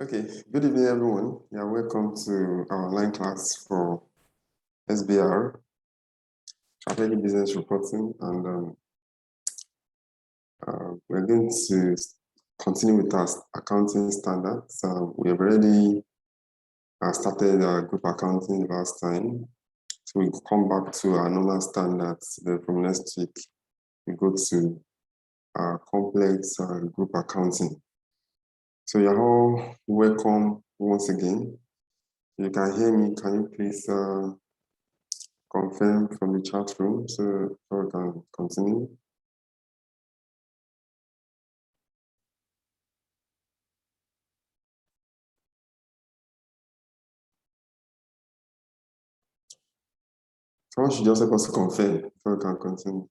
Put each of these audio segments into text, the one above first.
Okay, good evening, everyone. Yeah, welcome to our online class for SBR, Strategic Business Reporting, and we're going to continue with our accounting standards. We have already started group accounting last time, so we'll come back to our normal standards. Then from next week, we go to complex group accounting. So you're all welcome once again. You can hear me. Can you please confirm from the chat room so we can continue? Someone should just help us to confirm so we can continue.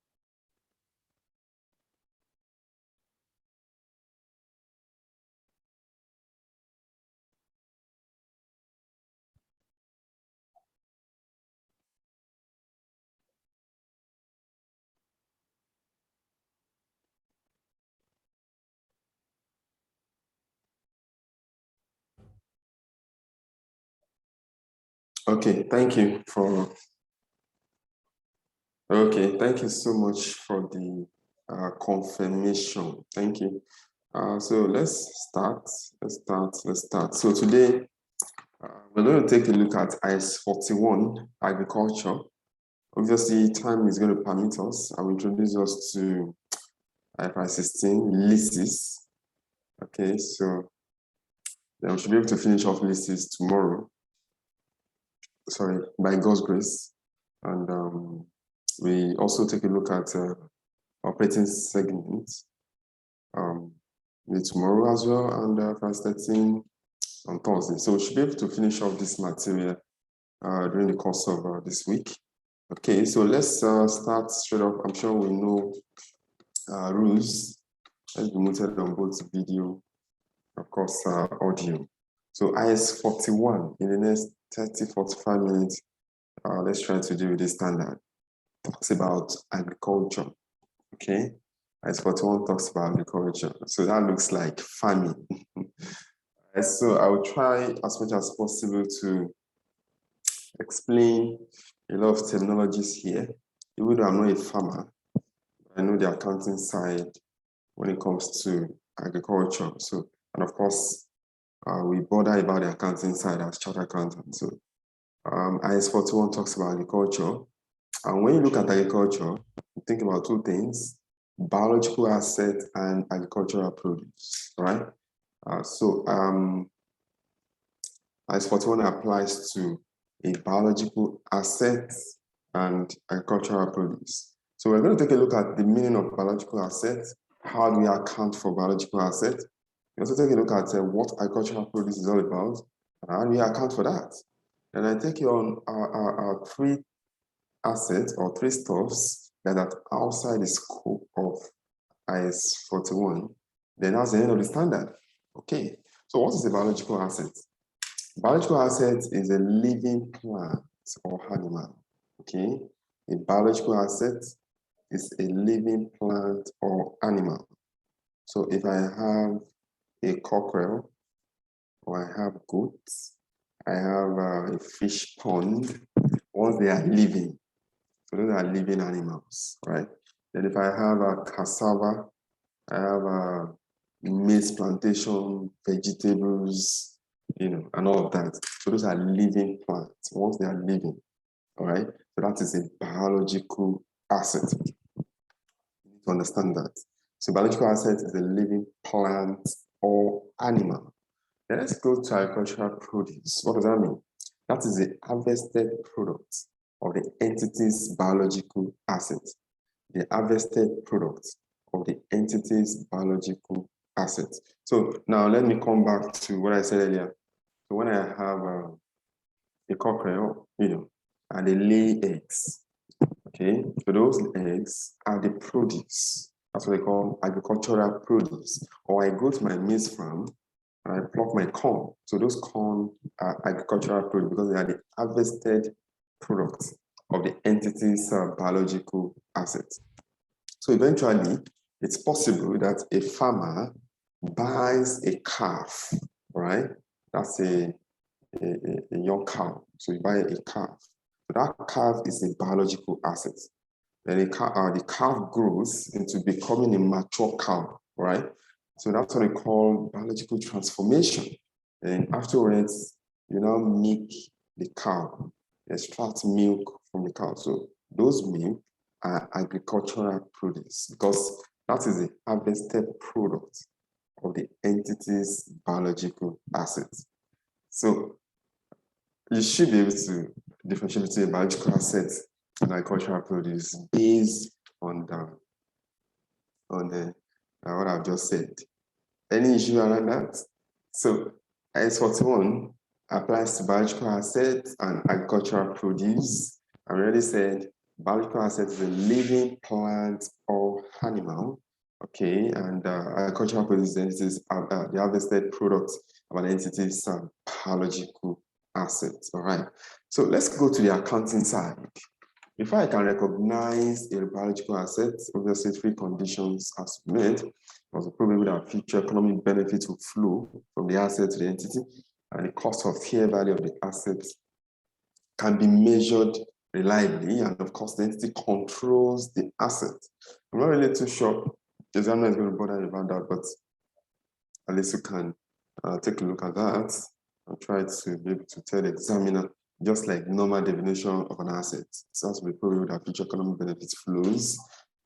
Okay, thank you so much for the confirmation. Thank you. So let's start. So today we're going to take a look at IS 41 agriculture. Obviously, time is going to permit us. I will introduce us to IFRS 16 leases. Okay, so then we should be able to finish off leases tomorrow. Sorry, by God's grace. And we also take a look at operating segments tomorrow as well, and IFRS 13 on Thursday. So we should be able to finish off this material during the course of this week. Okay, so let's start straight off. I'm sure we know rules. Let's be muted on both video, of course, audio. So IS 41 in the next 30-45 minutes, let's try to deal with this standard. Talks about agriculture. Okay, IS 41 talks about agriculture. So that looks like farming. So I will try as much as possible to explain a lot of terminologies here. Even though I'm not a farmer, I know the accounting side when it comes to agriculture. So, and of course, we bother about the accounting side as chartered accountants. So, IS 41 talks about agriculture. And when you look at agriculture, you think about two things: biological asset and agricultural produce, right? So IS 41 applies to a biological asset and agricultural produce. So we're going to take a look at the meaning of biological asset. How do we account for biological asset? We also take a look at what agricultural produce is all about, and how do we account for that? And I take you on our three assets or three stuffs that are outside the scope of IS 41. Then that's the end of the standard. Okay, so what is a biological asset? Biological asset is a living plant or animal. Okay, a biological asset is a living plant or animal. So if I have a cockerel, or I have goats, I have a fish pond, once they are living, so those are living animals, right? Then if I have a cassava, I have a maize plantation, vegetables, and all of that. So those are living plants, once they are living, all right? So that is a biological asset. You need to understand that. So biological asset is a living plant or animal. Then let's go to agricultural produce. What does that mean? That is the harvested product of the entity's biological asset. The harvested product of the entity's biological asset. So now let me come back to what I said earlier. So when I have a cockerel, and they lay eggs, okay? So those eggs are the produce. That's what they call agricultural produce. Or I go to my maize farm and I pluck my corn. So those corn are agricultural produce because they are the harvested products of the entity's biological assets. So eventually, it's possible that a farmer buys a calf, right? right? That's a young cow. So you buy a calf. So that calf is a biological asset. Then the calf grows into becoming a mature cow, right? So that's what we call biological transformation. And afterwards, you now milk the cow, extract milk from the cow. So those milk are agricultural produce because that is the harvested product of the entity's biological assets. So you should be able to differentiate between biological assets and agricultural produce based on what I've just said. Any issue around that? So S41 applies to biological assets and agricultural produce. I already said biological assets is a living plant or animal. Okay, and agricultural produce entities are the harvested products of an entity's biological assets. All right. So let's go to the accounting side. Before I can recognize a biological asset, obviously three conditions are met. There's a probability that future economic benefits will flow from the asset to the entity, and the cost of fair value of the asset can be measured reliably, and of course the entity controls the asset. I'm not really too sure the examiner is going to bother about that, but at least you can take a look at that and try to be able to tell the examiner, just like normal definition of an asset. It has to be proved that future economic benefits flows.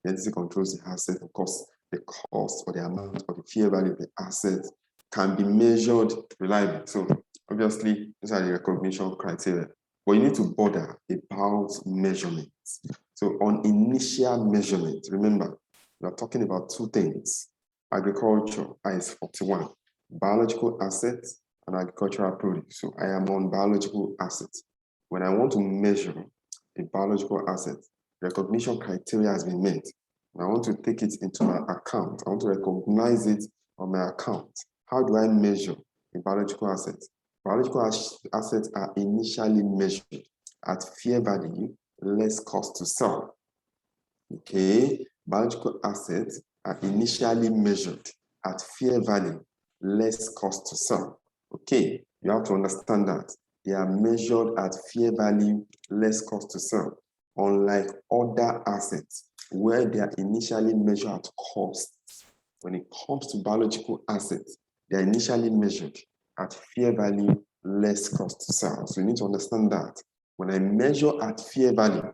The entity controls the asset. Of course, the cost or the amount or the fair value of the asset can be measured reliably. So obviously, these are the recognition criteria. But you need to bother about measurements. So on initial measurement, remember, we are talking about two things. Agriculture, IS41, biological assets and agricultural produce. So I am on biological assets. When I want to measure a biological asset, recognition criteria has been met. I want to take it into my account. I want to recognize it on my account. How do I measure a biological asset? Biological assets are initially measured at fair value less cost to sell. Okay, biological assets are initially measured at fair value less cost to sell. Okay, you have to understand that they are measured at fair value less cost to sell, unlike other assets where they are initially measured at cost. When it comes to biological assets, they are initially measured at fair value less cost to sell. So you need to understand that when I measure at fair value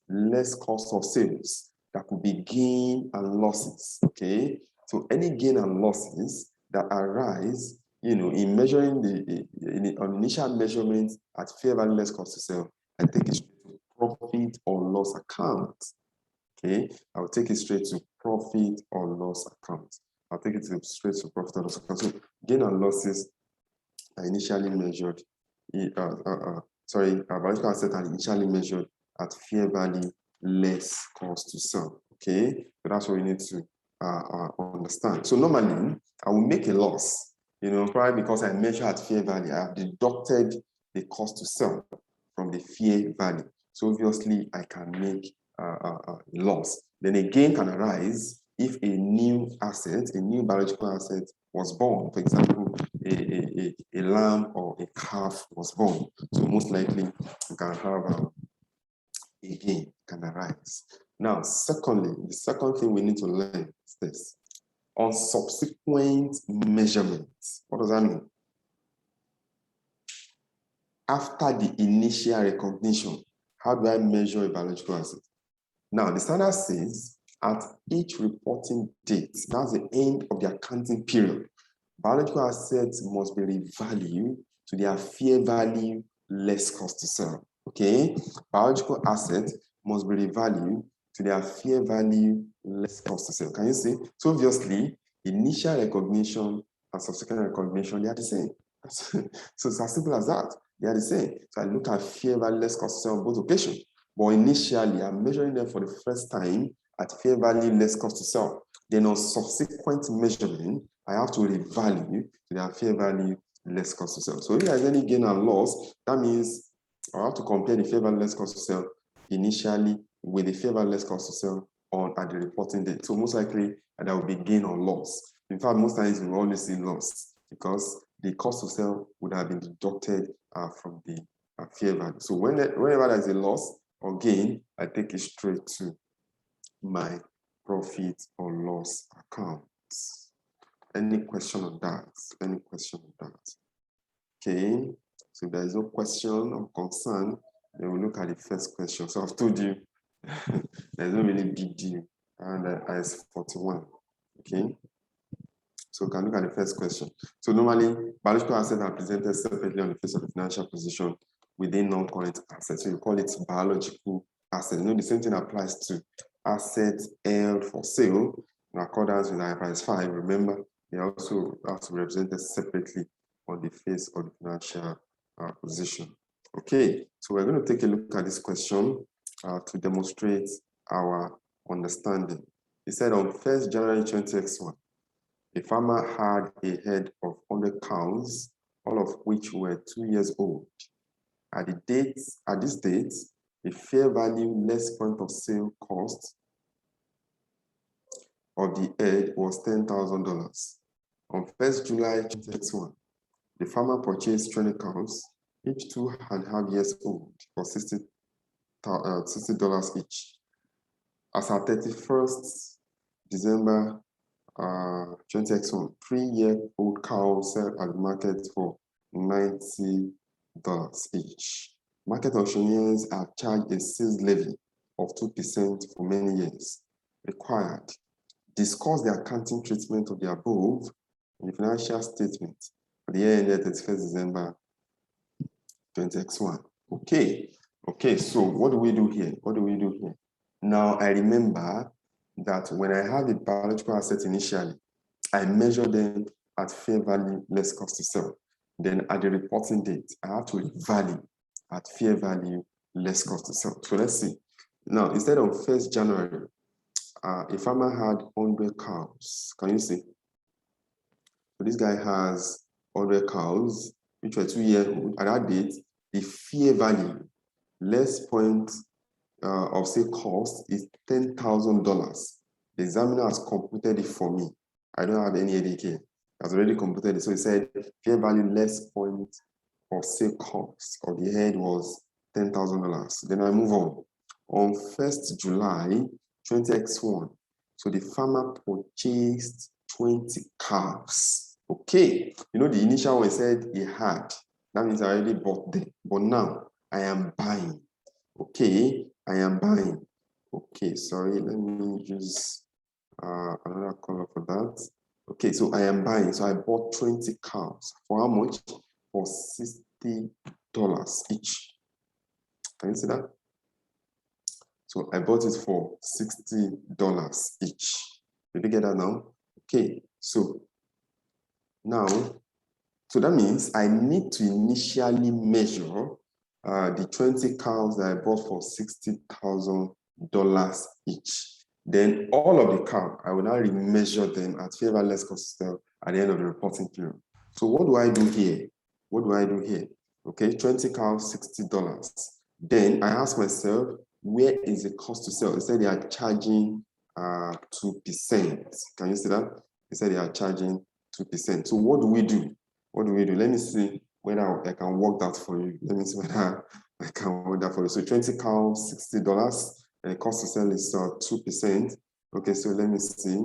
less cost of sales, that could be gain and losses. Okay, so any gain and losses that arise, in measuring on initial measurement at fair value less cost to sell, I take it straight to profit or loss account. Okay, I'll take it straight to profit or loss account. I'll take it straight to profit or loss account. So gain and losses are initially measured. Biological assets are initially measured at fair value less cost to sell. Okay, so that's what we need to understand. So normally I will make a loss, probably because I measure at fair value. I have deducted the cost to sell from the fair value. So obviously I can make a loss. Then a gain can arise if a new asset, a new biological asset was born. For example, a lamb or a calf was born. So most likely you can have a gain can arise. Now, secondly, the second thing we need to learn is this. On subsequent measurements, what does that mean? After the initial recognition, how do I measure a biological asset? Now, the standard says at each reporting date, that's the end of the accounting period, biological assets must be revalued to their fair value less cost to sell. Okay, biological assets must be revalued to their fair value less cost to sell. Can you see? So obviously, initial recognition and subsequent recognition, they are the same. So it's as simple as that. They are the same. So I look at fair value less cost to sell on both occasions. But initially, I'm measuring them for the first time at fair value less cost to sell. Then on subsequent measurement, I have to revalue to their fair value less cost to sell. So if there's any gain and loss, that means I have to compare the fair value less cost to sell initially with the fair value less cost to sell at the reporting date. So most likely there will be gain or loss. In fact, most times we always see loss because the cost to sell would have been deducted from the fair value. So whenever there's a loss or gain, I take it straight to my profit or loss account. Any question on that? Any question on that? Okay, so if there is no question or concern, then we'll look at the first question. So I've told you there's no really big deal, and is 41. Okay, so we can look at the first question. So normally, biological assets are presented separately on the face of the financial position within non-current assets. So you call it biological assets. You know, the same thing applies to assets held for sale in accordance with IFRS 5. Remember, they also have to be represented separately on the face of the financial position. Okay, so we're going to take a look at this question to demonstrate our understanding. It said on 1st January 2021, a farmer had a herd of 100 cows, all of which were 2 years old. At this date, the fair value less point of sale cost of the herd was $10,000. On 1st July 2021, the farmer purchased 20 cows, each 2.5 years old, for $60 each. As at 31st December 2021, 3-year-old cows sell at the market for $90 each. Market auctioneers are charged a sales levy of 2% for many years. Required. Discuss the accounting treatment of the above in the financial statement for the year ended 31st December 2021. Okay, so what do we do here? Now, I remember that when I have a biological asset initially, I measure them at fair value less cost to sell. Then at the reporting date, I have to revalue at fair value less cost to sell. So let's see. Now, instead of 1st January, a farmer had 100 cows. Can you see? So this guy has 100 cows, which were 2 years old. At that date, the fair value less point of sale cost is $10,000. The examiner has computed it for me. I don't have any headache here. Has already computed it. So he said fair value less point of sale cost of the head was $10,000. Then I move on. On 1st July 2021, so the farmer purchased 20 calves. Okay, you know the initial one said he had. That means I already bought them. But now I am buying. Okay, I am buying. Okay, sorry, let me use another color for that. Okay, so I am buying. So I bought 20 cows. For how much? For $60 each. Can you see that? So I bought it for $60 each. Did you get that now? Okay, so now, so that means I need to initially measure the 20 cows that I bought for $60,000 each. Then all of the cow, I will now remeasure them at fair value less cost to sell at the end of the reporting period. So what do I do here? Okay, 20 cows, $60. Then I ask myself, where is the cost to sell? They said they are charging 2%. Can you see that? They said they are charging 2%. So what do we do? Let me see whether I can work that for you. Let me see whether I can work that for you. So 20 cows, $60. And the cost to sell is 2%. Okay, so let me see.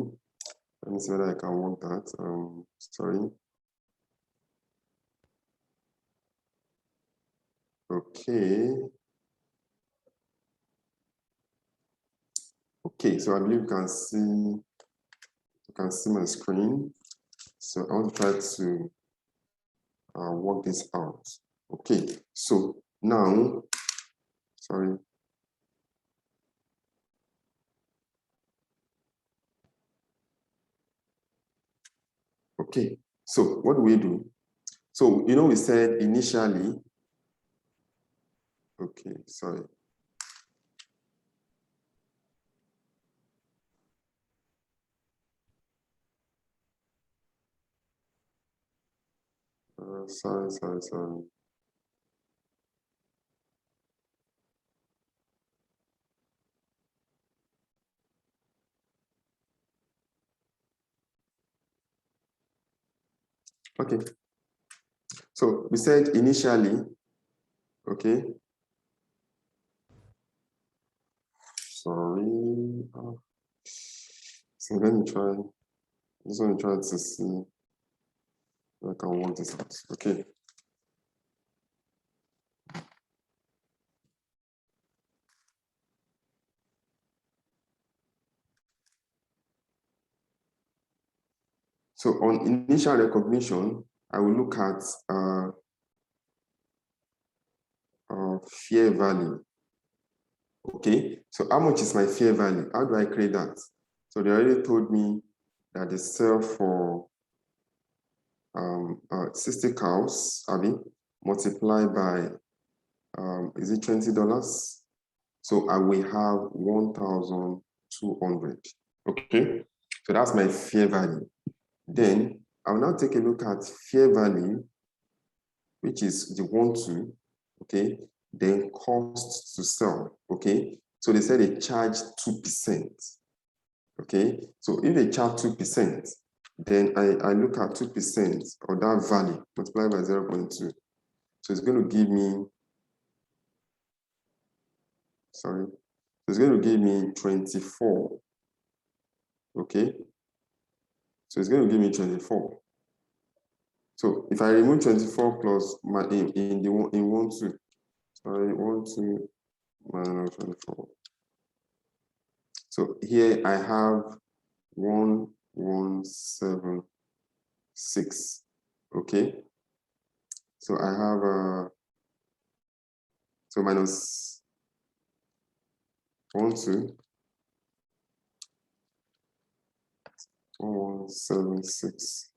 Let me see whether I can work that. Sorry. Okay. Okay, so I believe you can see my screen. So I want to try to work this out. Okay, so now, sorry. Okay, so what do we do? So, you know, we said initially, okay, sorry. Sorry. Okay, So we said initially, okay. Sorry. So let me try. I just want to try to see if I can work this out. Okay. So on initial recognition, I will look at fair value. Okay, so how much is my fair value? How do I create that? So they already told me that they sell for 60 cows, multiplied by, is it $20? So I will have 1,200. Okay, so that's my fair value. Then I will now take a look at fair value, which is the 1,2, okay, then cost to sell, okay. So they said they charge 2%, okay. So if they charge 2%, then I look at 2% of that value multiplied by 0.2. So it's going to give me, sorry, so it's going to give me 24, okay. So it's going to give me 24. So if I remove 24 plus my in 1,2, sorry, 1,2 minus 24. So here I have 1,176. Okay. So I have so minus 1,2 1,176.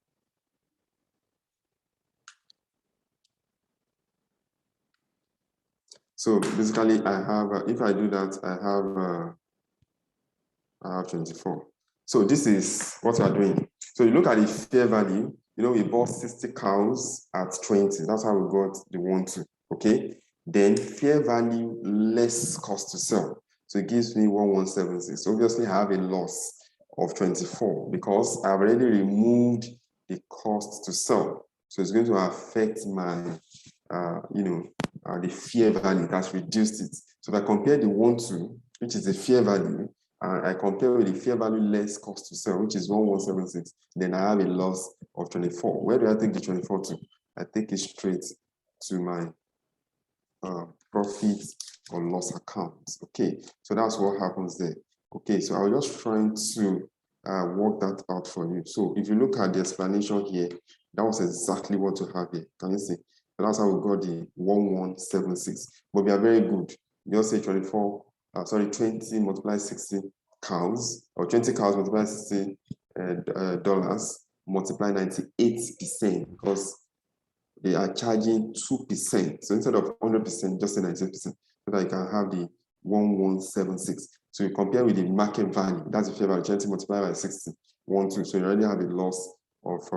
So basically, I have if I do that, I have 24. So this is what we are doing. So you look at the fair value. You know, we bought 60 cows at 20. That's how we got the 1,2. Okay. Then fair value less cost to sell. So it gives me 1,176. Obviously, I have a loss of 24 because I've already removed the cost to sell. So it's going to affect my, the fair value. That's reduced it. So if I compare the 1,2, which is the fair value, I compare with the fair value less cost to sell, which is 1,176, then I have a loss of 24. Where do I take the 24 to? I take it straight to my profit or loss account. Okay, so that's what happens there. Okay, so I was just trying to work that out for you. So if you look at the explanation here, that was exactly what you have here. Can you see? So that's how we got the 1,176. But we are very good. You just say 20 multiplied 60 cows, or 20 cows multiplied 60 dollars, multiply 98%, because they are charging 2%. So instead of 100%, just say 98%, so that you can have the 1,176. So you compare with the market value, that's the fair value, 20 multiplied by 60, 1,2. So you already have a loss of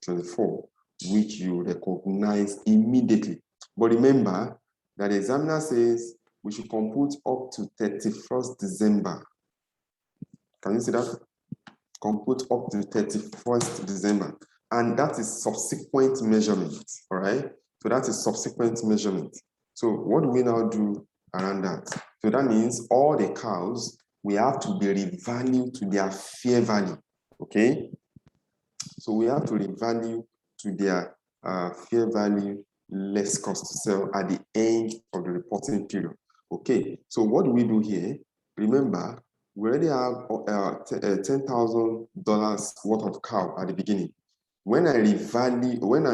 24, which you recognize immediately. But remember that the examiner says we should compute up to 31st December. Can you see that? Compute up to 31st December. And that is subsequent measurement, all right? So that is subsequent measurement. So what do we now do around that? So that means all the cows, we have to be revalued to their fair value, okay? So we have to revalue to their fair value less cost to sell at the end of the reporting period. Okay, so what do we do here? Remember, we already have $10,000 worth of cow at the beginning. When I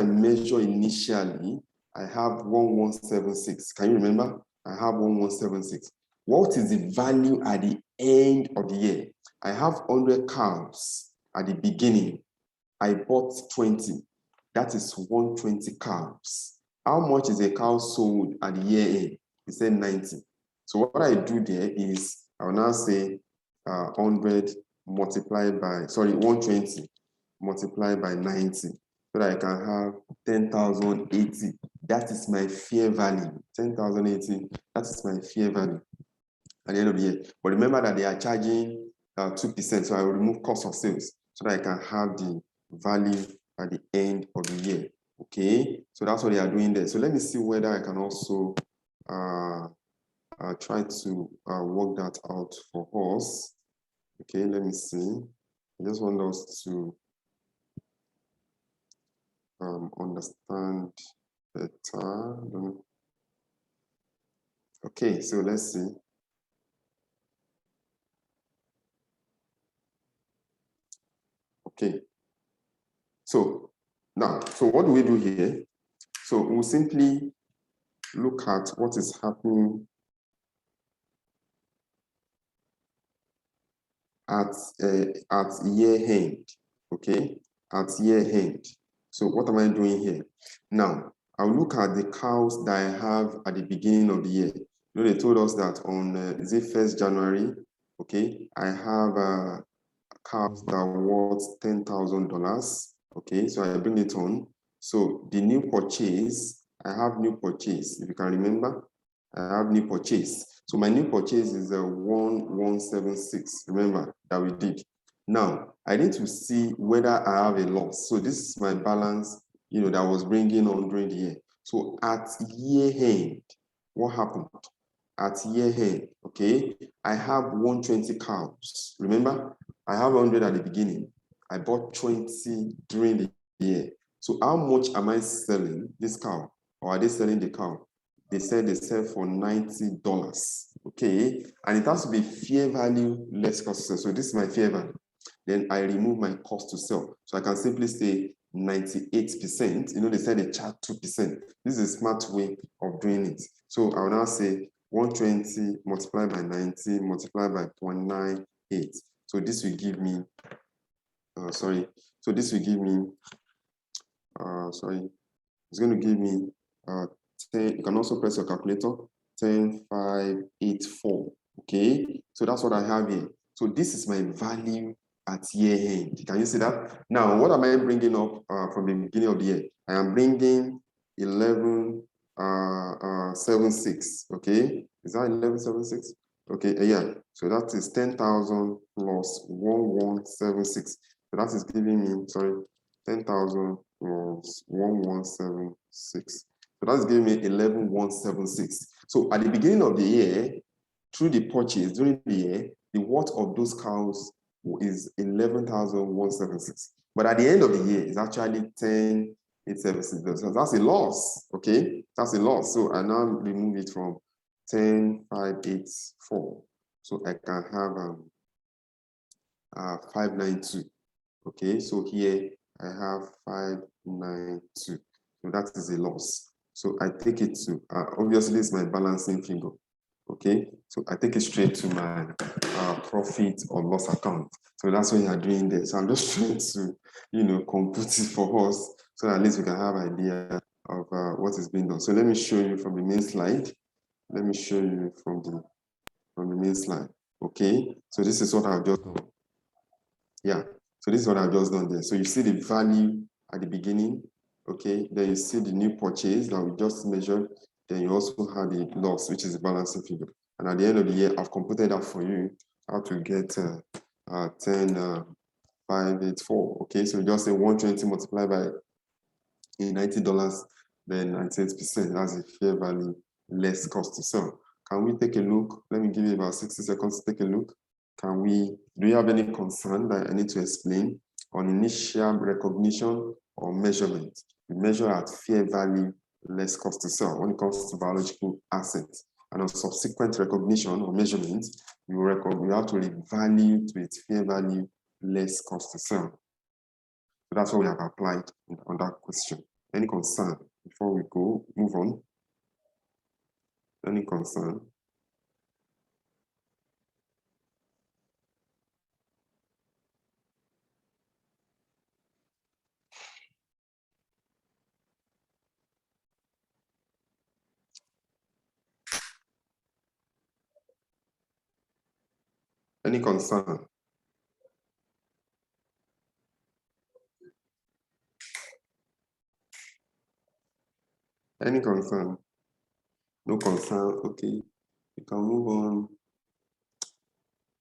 measure initially, I have 1,176. Can you remember? I have 1,176. What is the value at the end of the year? I have 100 cows at the beginning. I bought 20. That is 120 cows. How much is a cow sold at the year end? He said 90. So what I do there is, I will now say 120 multiplied by 90, so that I can have 10,080. That is my fair value. 10,080, that is my fair value at the end of the year. But remember that they are charging 2%, so I will remove cost of sales so that I can have the value at the end of the year. Okay, so that's what they are doing there. So let me see whether I can also try to work that out for us. Okay, let me see. I just want us to understand better. Okay, so let's see. Okay, so now, so what do we do here? So we'll simply look at what is happening at year end. Okay, at year end. So what am I doing here? Now, I'll look at the cows that I have at the beginning of the year. You know, they told us that on is it 1st January? Okay, I have cows that are worth $10,000. Okay, so I bring it on. So the new purchase, I have new purchase. If you can remember, I have new purchase. So my new purchase is a 1176. Remember that we did. Now I need to see whether I have a loss. So this is my balance, you know, that was bringing on during the year. So at year end, what happened? At year end, okay, I have 120 cows. Remember, I have 100 at the beginning. I bought 20 during the year. So how much am I selling this cow? Or are they selling the cow? They said they sell for $90. Okay, and it has to be fair value less cost to sell. So this is my fair value. Then I remove my cost to sell. So I can simply say 98%. You know, they said they charge 2%. This is a smart way of doing it. So I will now say 120 multiplied by 90 multiplied by 0.98. So this will give me, sorry. So this will give me, sorry. It's going to give me 10. You can also press your calculator. 10,584. Okay. So that's what I have here. So this is my value at year end. Can you see that? Now, what am I bringing up from the beginning of the year? I am bringing 1176. Okay. Is that 1176? Okay. Yeah. So that is 10,000 plus 1176. So that is giving me, sorry, 10,000 plus 1176. So that's giving me 11,176. So at the beginning of the year, through the purchase during the year, the worth of those cows is 11,176. But at the end of the year, it's actually 10,876. So that's a loss. Okay, that's a loss. So I now remove it from 10,584. So I can have 592. Okay, so here I have 592. So that is a loss. So I take it to, obviously it's my balancing figure. Okay, so I take it straight to my profit or loss account. So that's what you are doing there. So I'm just trying to, you know, compute it for us so that at least we can have an idea of what is being done. So let me show you from the main slide. Let me show you from the main slide. Okay, so this is what I've just done. Yeah, so this is what I've just done there. So you see the value at the beginning, okay? Then you see the new purchase that we just measured. Then you also have the loss, which is the balancing figure. And at the end of the year, I've computed that for you, how to get 10,584. Okay, so you just say 120 multiplied by $90, then 98%. That's the fair value, less cost to sell. Can we take a look? Let me give you about 60 seconds to take a look. Do you have any concern that I need to explain on initial recognition or measurement? We measure at fair value, less cost to sell when it comes to biological assets. And on subsequent recognition or measurement, you have to revalue to its fair value, less cost to sell. So that's what we have applied on that question. Any concern before we go, move on? Any concern? Any concern? Any concern? No concern. Okay, you can move on.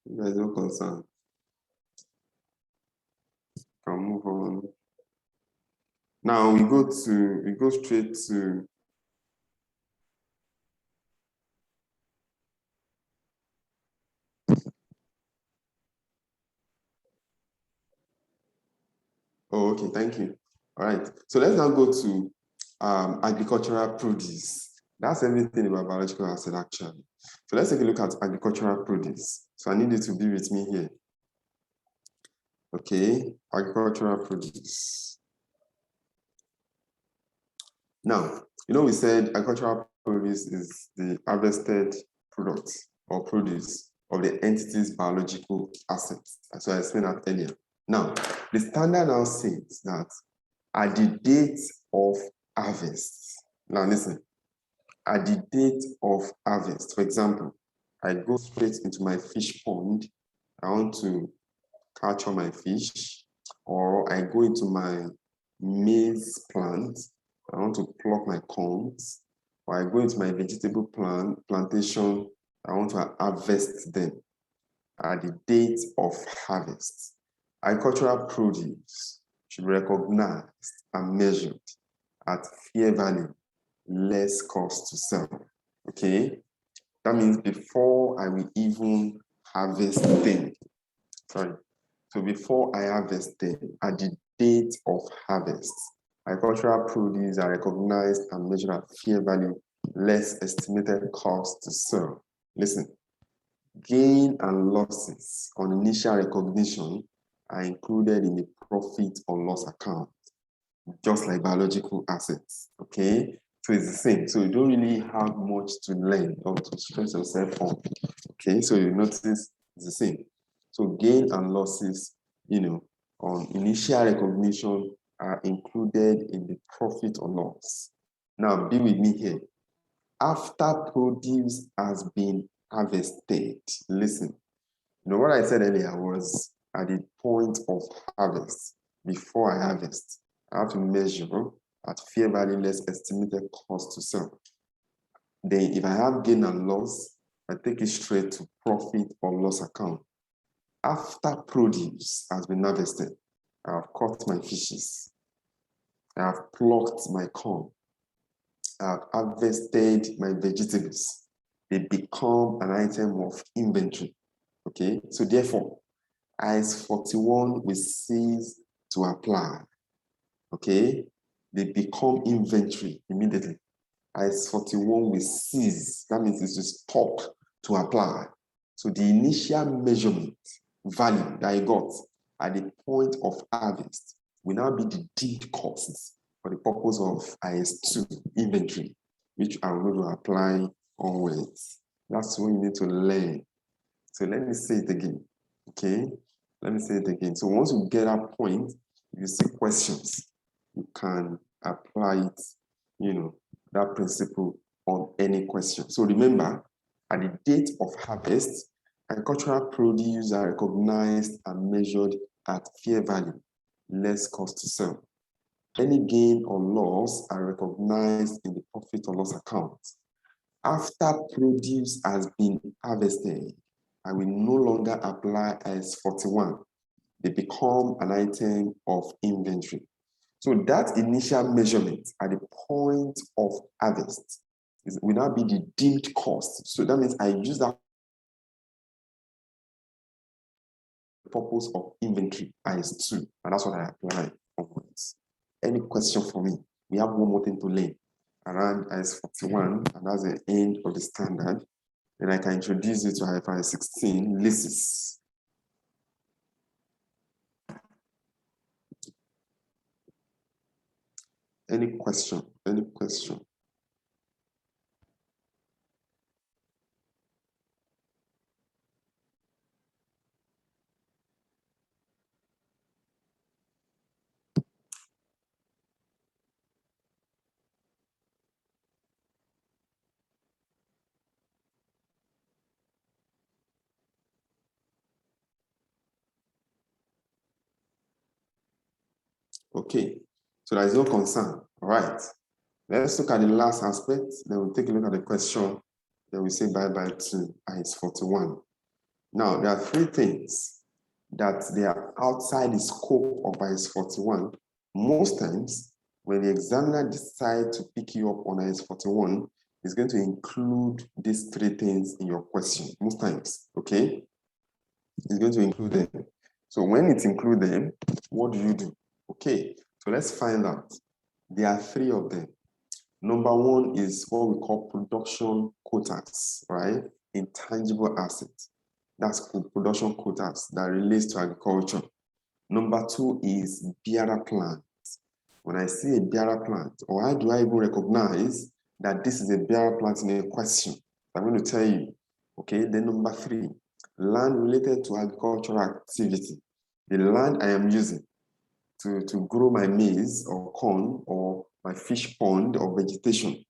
There's no concern. You can move on. Now we go straight to oh, okay, thank you. All right. So let's now go to agricultural produce. That's everything about biological asset actually. So let's take a look at agricultural produce. So I need you to be with me here. Okay, agricultural produce. Now, we said agricultural produce is the harvested product or produce of the entity's biological assets. So I explained that earlier. Now, the standard now says that at the date of harvest, now listen, at the date of harvest, for example, I go straight into my fish pond, I want to catch all my fish, or I go into my maize plant, I want to pluck my corns, or I go into my vegetable plantation, I want to harvest them at the date of harvest. Agricultural produce should be recognized and measured at fair value, less cost to sell. Okay? That means before I will even harvest them. Sorry. So before I harvest them, at the date of harvest, agricultural produce are recognized and measured at fair value, less estimated cost to sell. Listen, gain and losses on initial recognition are included in the profit or loss account, just like biological assets, okay? So it's the same. So you don't really have much to learn or to stress yourself on, okay? So you notice it's the same. So gain and losses, on initial recognition are included in the profit or loss. Now, be with me here. After produce has been harvested, listen, what I said earlier was at the point of harvest, before I harvest, I have to measure at fair value less estimated cost to sell. Then if I have gain and loss, I take it straight to profit or loss account. After produce has been harvested, I have caught my fishes, I have plucked my corn, I have harvested my vegetables. They become an item of inventory. Okay, so therefore, IAS 41 will cease to apply. Okay, they become inventory immediately. IAS 41 will cease. That means it will stop to apply. So the initial measurement value that I got at the point of harvest will now be the deemed costs for the purpose of IAS 2 inventory, which I'm going to apply always. That's what you need to learn. So let me say it again. Okay, let me say it again. So once you get that point, if you see questions, you can apply it, that principle on any question. So remember, at the date of harvest, agricultural produce are recognized and measured at fair value, less cost to sell. Any gain or loss are recognized in the profit or loss account. After produce has been harvested, I will no longer apply IAS 41. They become an item of inventory. So that initial measurement at the point of harvest will now be the deemed cost. So that means I use that purpose of inventory IAS 2, and that's what I apply onwards. Any question for me? We have one more thing to learn around IAS 41, and that's the end of the standard. Then I can introduce you to IFRS 16 leases. Any question? Any question? Okay, so there is no concern. All right. Let's look at the last aspect. Then we'll take a look at the question. Then we say bye-bye to IAS 41. Now, there are three things that they are outside the scope of IAS 41. Most times, when the examiner decides to pick you up on IS 41, it's going to include these three things in your question most times, okay? It's going to include them. So when it includes them, what do? Okay, so let's find out. There are three of them. Number one is what we call production quotas, right? Intangible assets. That's production quotas that relates to agriculture. Number two is bearer plant. When I see a bearer plant, or how do I even recognize that this is a bearer plant in a question? I'm going to tell you. Okay, then number three, land related to agricultural activity. The land I am using to grow my maize or corn or my fish pond or vegetation.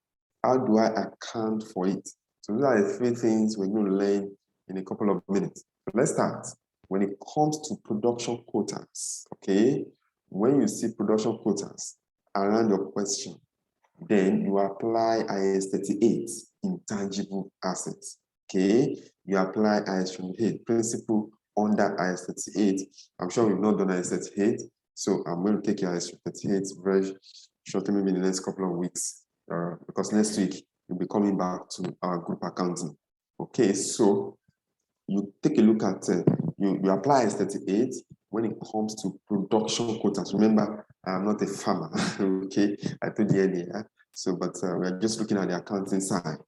How do I account for it? So those are the three things we're going to learn in a couple of minutes. So let's start. When it comes to production quotas, okay, when you see production quotas around your question, then you apply IS 38, intangible assets, okay? You apply IS 28, principle under IS 38. I'm sure we've not done IS 38, so I'm going to take your IS 38 very shortly, maybe in the next couple of weeks, because next week we'll be coming back to our group accounting. Okay, so you take a look at, you apply IS 38 when it comes to production quotas. Remember, I'm not a farmer, okay? I told you earlier. So, but we're just looking at the accounting side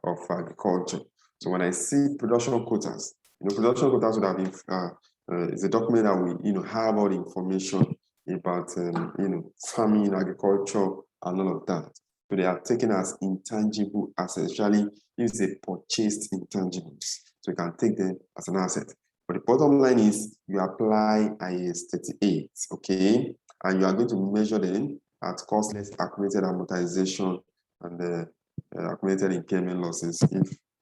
of agriculture. So when I see production quotas, production quotas would have been, it's a document that we, have all the information about, farming, agriculture, and all of that. So they are taken as intangible assets. Actually, it's a purchased intangibles. So you can take them as an asset. But the bottom line is you apply IS 38, okay? And you are going to measure them at costless accumulated amortization and accumulated impairment losses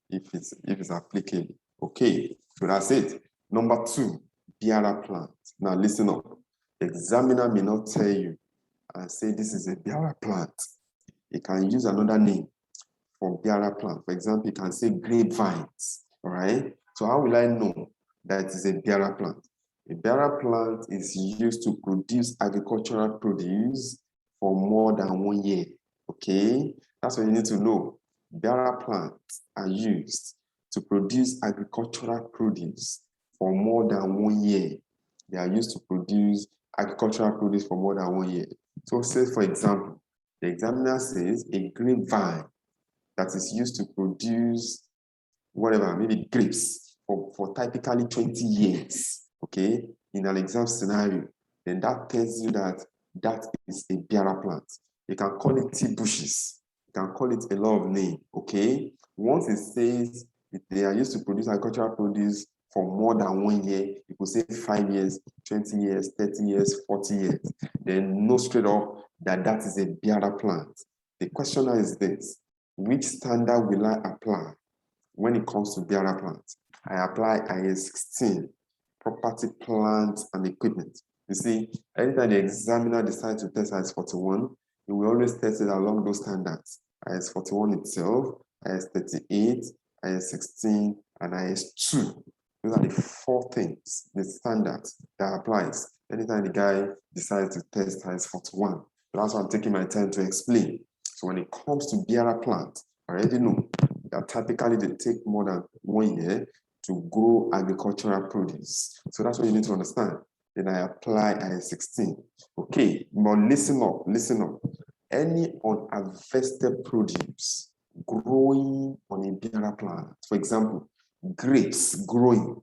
if it's applicable. Okay, so that's it. Number two, bearer plant. Now listen up. The examiner may not tell you and say this is a bearer plant. He can use another name for bearer plant. For example, you can say grapevines. All right. So how will I know that it is a bearer plant? A bearer plant is used to produce agricultural produce for more than 1 year. Okay, that's what you need to know. Bearer plants are used to produce agricultural produce for more than 1 year. They are used to produce agricultural produce for more than 1 year. So say, for example, the examiner says a grapevine that is used to produce whatever, maybe grapes for typically 20 years, okay, in an exam scenario, then that tells you that that is a bearer plant. You can call it tea bushes. You can call it a lot of names, okay? Once it says they are used to produce agricultural produce for more than 1 year, you could say 5 years, 20 years, 30 years, 40 years, then know straight up that that is a bearer plant. The question now is this: which standard will I apply when it comes to bearer plants? I apply IS 16, property, plant, and equipment. You see, anytime the examiner decides to test IS 41, he will always test it along those standards. IS 41 itself, IS 38, IS 16, and IS 2. Those are the 4 things, the standards that applies anytime the guy decides to test IS 41. So that's why I'm taking my time to explain. So when it comes to bearer plant, I already know that typically they take more than 1 year to grow agricultural produce. So that's what you need to understand. Then I apply IS 16. Okay, but listen up. Any unharvested produce growing on a bearer plant, for example, grapes growing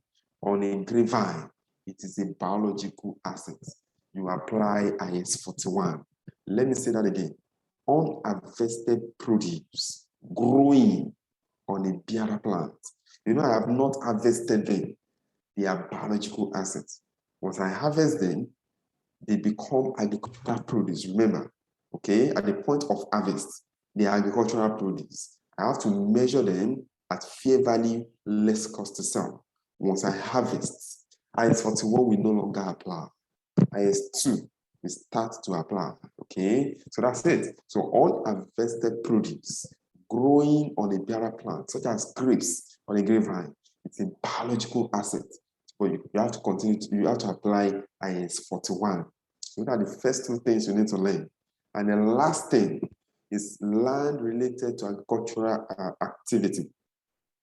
on a grapevine, it is a biological asset. You apply IS 41. Let me say that again. Unharvested produce growing on a bearer plant. I have not harvested them. They are biological assets. Once I harvest them, they become agricultural produce. Remember, okay, at the point of harvest, they are agricultural produce. I have to measure them at fair value, less cost to sell. Once I harvest, IS 41 will no longer apply. IS 2 will start to apply. Okay, so that's it. So unharvested produce growing on a bearer plant, such as grapes on a grapevine, it's a biological asset. But you have to continue you have to apply IS 41. So those are the first 2 things you need to learn. And the last thing is land related to agricultural activity.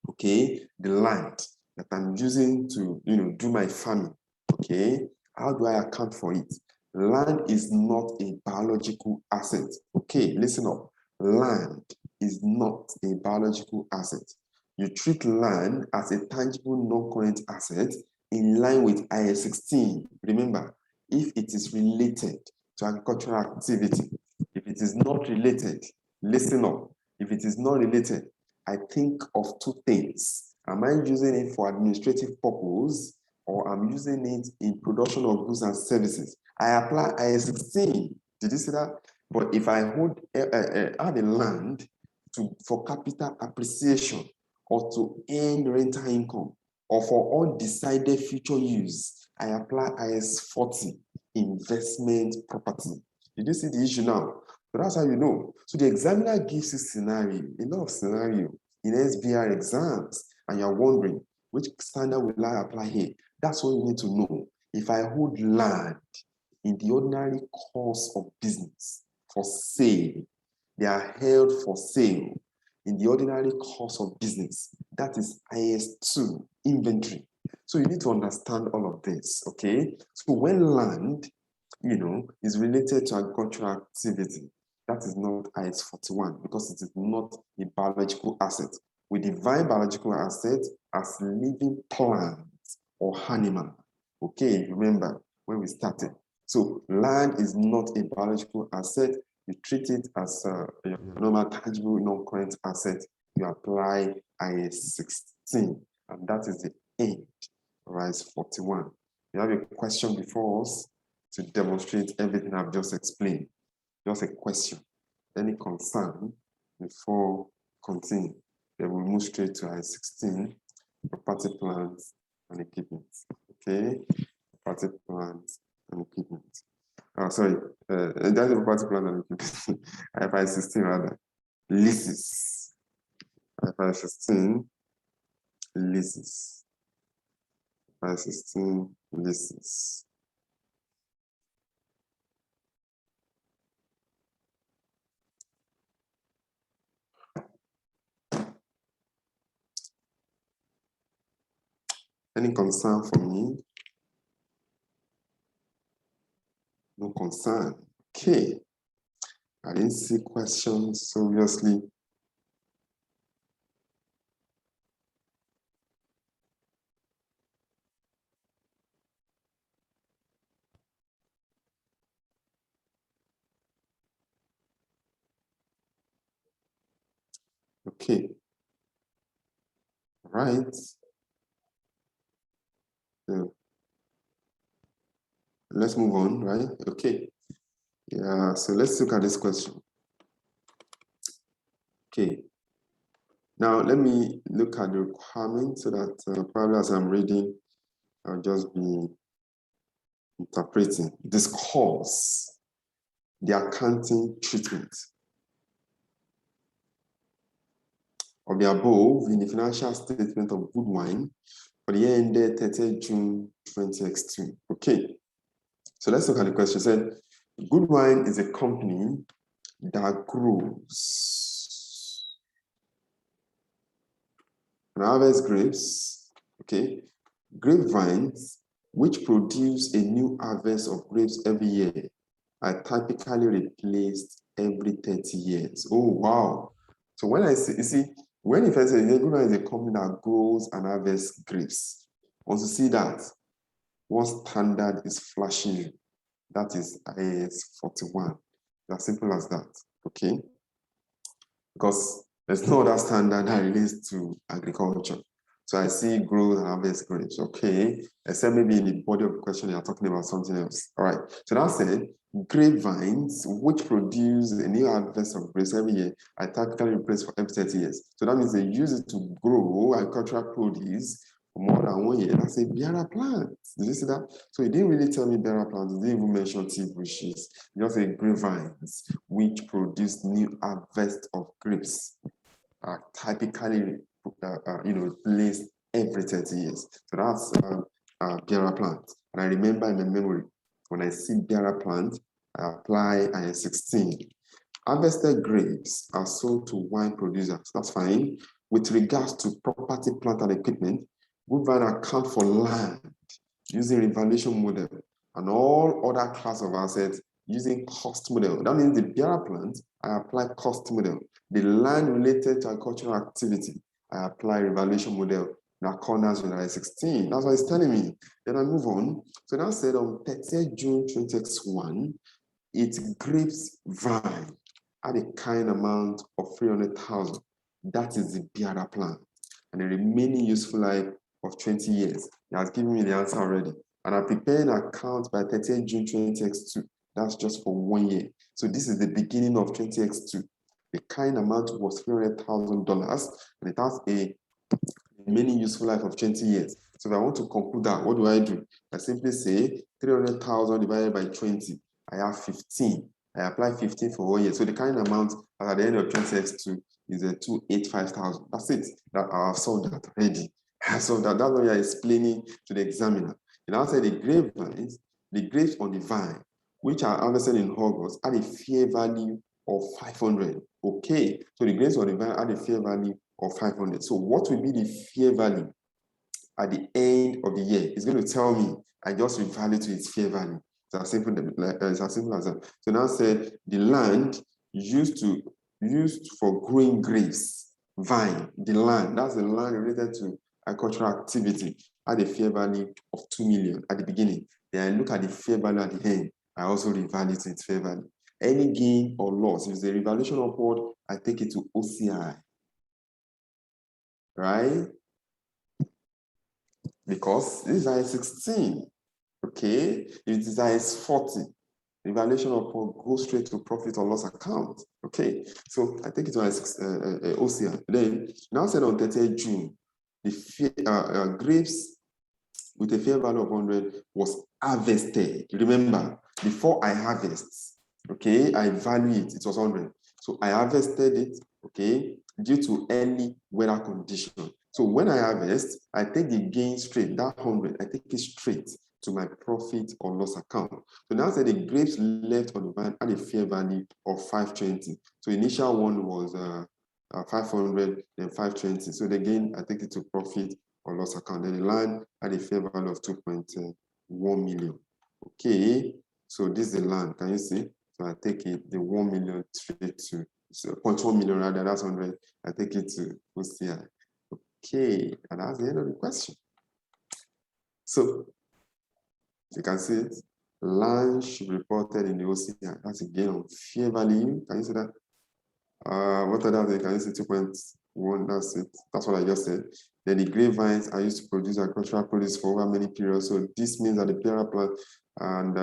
Okay, the land that I'm using to, do my farming. Okay, how do I account for it? Land is not a biological asset. Okay, listen up. Land is not a biological asset. You treat land as a tangible non-current asset in line with IAS 16. Remember, if it is related to agricultural activity, if it is not related, listen up. If it is not related, I think of two things. Am I using it for administrative purpose, or I'm using it in production of goods and services? I apply IAS 16. Did you see that? But if I hold have a land for capital appreciation, or to earn rental income, or for undecided future use, I apply IAS 40, investment property. Did you see the issue now? So that's how you know. So the examiner gives you scenario, a lot of scenario in SBR exams, and you're wondering, which standard will I apply here? That's what you need to know. If I hold land in the ordinary course of business for sale, they are held for sale in the ordinary course of business. That is IAS 2, inventory. So you need to understand all of this, okay? So when land, is related to agricultural activity, that is not IAS 41 because it is not a biological asset. We define biological asset as living plants or animal. Okay, remember when we started. So land is not a biological asset. You treat it as a normal tangible non-current asset. You apply IAS 16, and that is the end of IAS 41. You have a question before us to demonstrate everything I've just explained. Just a question. Any concern before continue? Then we'll move straight to IAS 16, property plans and equipment. Okay, property plans and equipment. Oh, sorry, that's a property plan and equipment. IAS 16 rather. Leases. IAS 16, leases. IAS 16, leases. Any concern for me? No concern. Okay. I didn't see questions, obviously. Okay. All right. So let's move on, right? Okay. Yeah, so let's look at this question. Okay. Now, let me look at the requirement so that probably as I'm reading, I'll just be interpreting. Discuss the accounting treatment of the above in the financial statement of Goodwine for the year ended 30th June 2022. Okay. So let's look at the question. It said, Goodwine is a company that grows and harvests grapes, okay, grapevines, which produce a new harvest of grapes every year, are typically replaced every 30 years. Oh, wow. So when I say, you see, when if I say Goodwine is a company that grows and harvests grapes, once you see that, one standard is flashing you. That is IAS 41. As simple as that, okay? Because there's no other standard that relates to agriculture. So I see growth and harvest grapes, okay? Except maybe in the body of the question, you're talking about something else. All right, so that said, grapevines, which produce a new harvest of grapes every year, are typically replaced for every 30 years. So that means they use it to grow agricultural produce for more than 1 year. That's a bearer plant. Did you see that? So he didn't really tell me bearer plants. He didn't even mention tea bushes. He just said grapevines, which produce new harvest of grapes, are typically placed every 30 years. So that's bearer plant. And I remember in my memory, when I see bearer plant, I apply IS 16. Harvested grapes are sold to wine producers. That's fine. With regards to property, plant, and equipment, we will account for land using revaluation model and all other class of assets using cost model. That means the bearer plant, I apply cost model. The land related to agricultural activity, I apply revaluation model in accordance with IS 16. That's what it's telling me. Then I move on. So that said on 30th June 2021, it grapes vine at a kind amount of 300,000. That is the bearer plant. And the remaining useful life of 20 years. He has given me the answer already. And I prepared an account by 30th June 20x2. That's just for 1 year. So this is the beginning of 20x2. The kind amount was $300,000 and it has a remaining useful life of 20 years. So if I want to conclude that, what do? I simply say 300,000 divided by 20. I have 15. I apply 15 for 1 year. So the kind amount at the end of 20x2 is 285,000. That's it. That I have solved that already. I solved that. That's what you're explaining to the examiner. You now say the grapevines, the grapes on the vine, which are harvested in August, at a fair value of 500. Okay. So the grapes on the vine at a fair value of 500. So what will be the fair value at the end of the year? It's going to tell me I just revalue to its fair value. It's as simple as that. So now said the land used for growing grapes, vine, the land, that's the land related to agricultural activity at a fair value of 2 million at the beginning. Then I look at the fair value at the end. I also revalue to its fair value. Any gain or loss, if there's a revaluation upward, I take it to OCI. Right? Because this is IS 16, okay? If it is IS 40, the valuation upon goes straight to profit or loss account, okay? So I take it to OCI. Then, now said on 30th June, the grapes with a fair value of 100 was harvested. Remember, before I harvest, okay, I value it, it was 100. So I harvested it, okay, due to early weather condition. So when I harvest, I take the gain straight, that 100, I take it straight to my profit or loss account. So now say the grapes left on the vine at a fair value of 520. So initial one was 500, then 520. So again, I take it to profit or loss account. Then the land at a fair value of 2.1 million. Okay, so this is the land. Can you see? So I take it the 1 million straight to 0.1 million rather, that's 100. I take it to OCI. Okay, and that's the end of the question. So you can see it. Land should be reported in the OCI. That's a gain on fair value. Can you see that? What other thing? Can you see 2.1? That's it. That's what I just said. Then the grapevines are used to produce agricultural produce for over many periods. So this means that the bearer plant and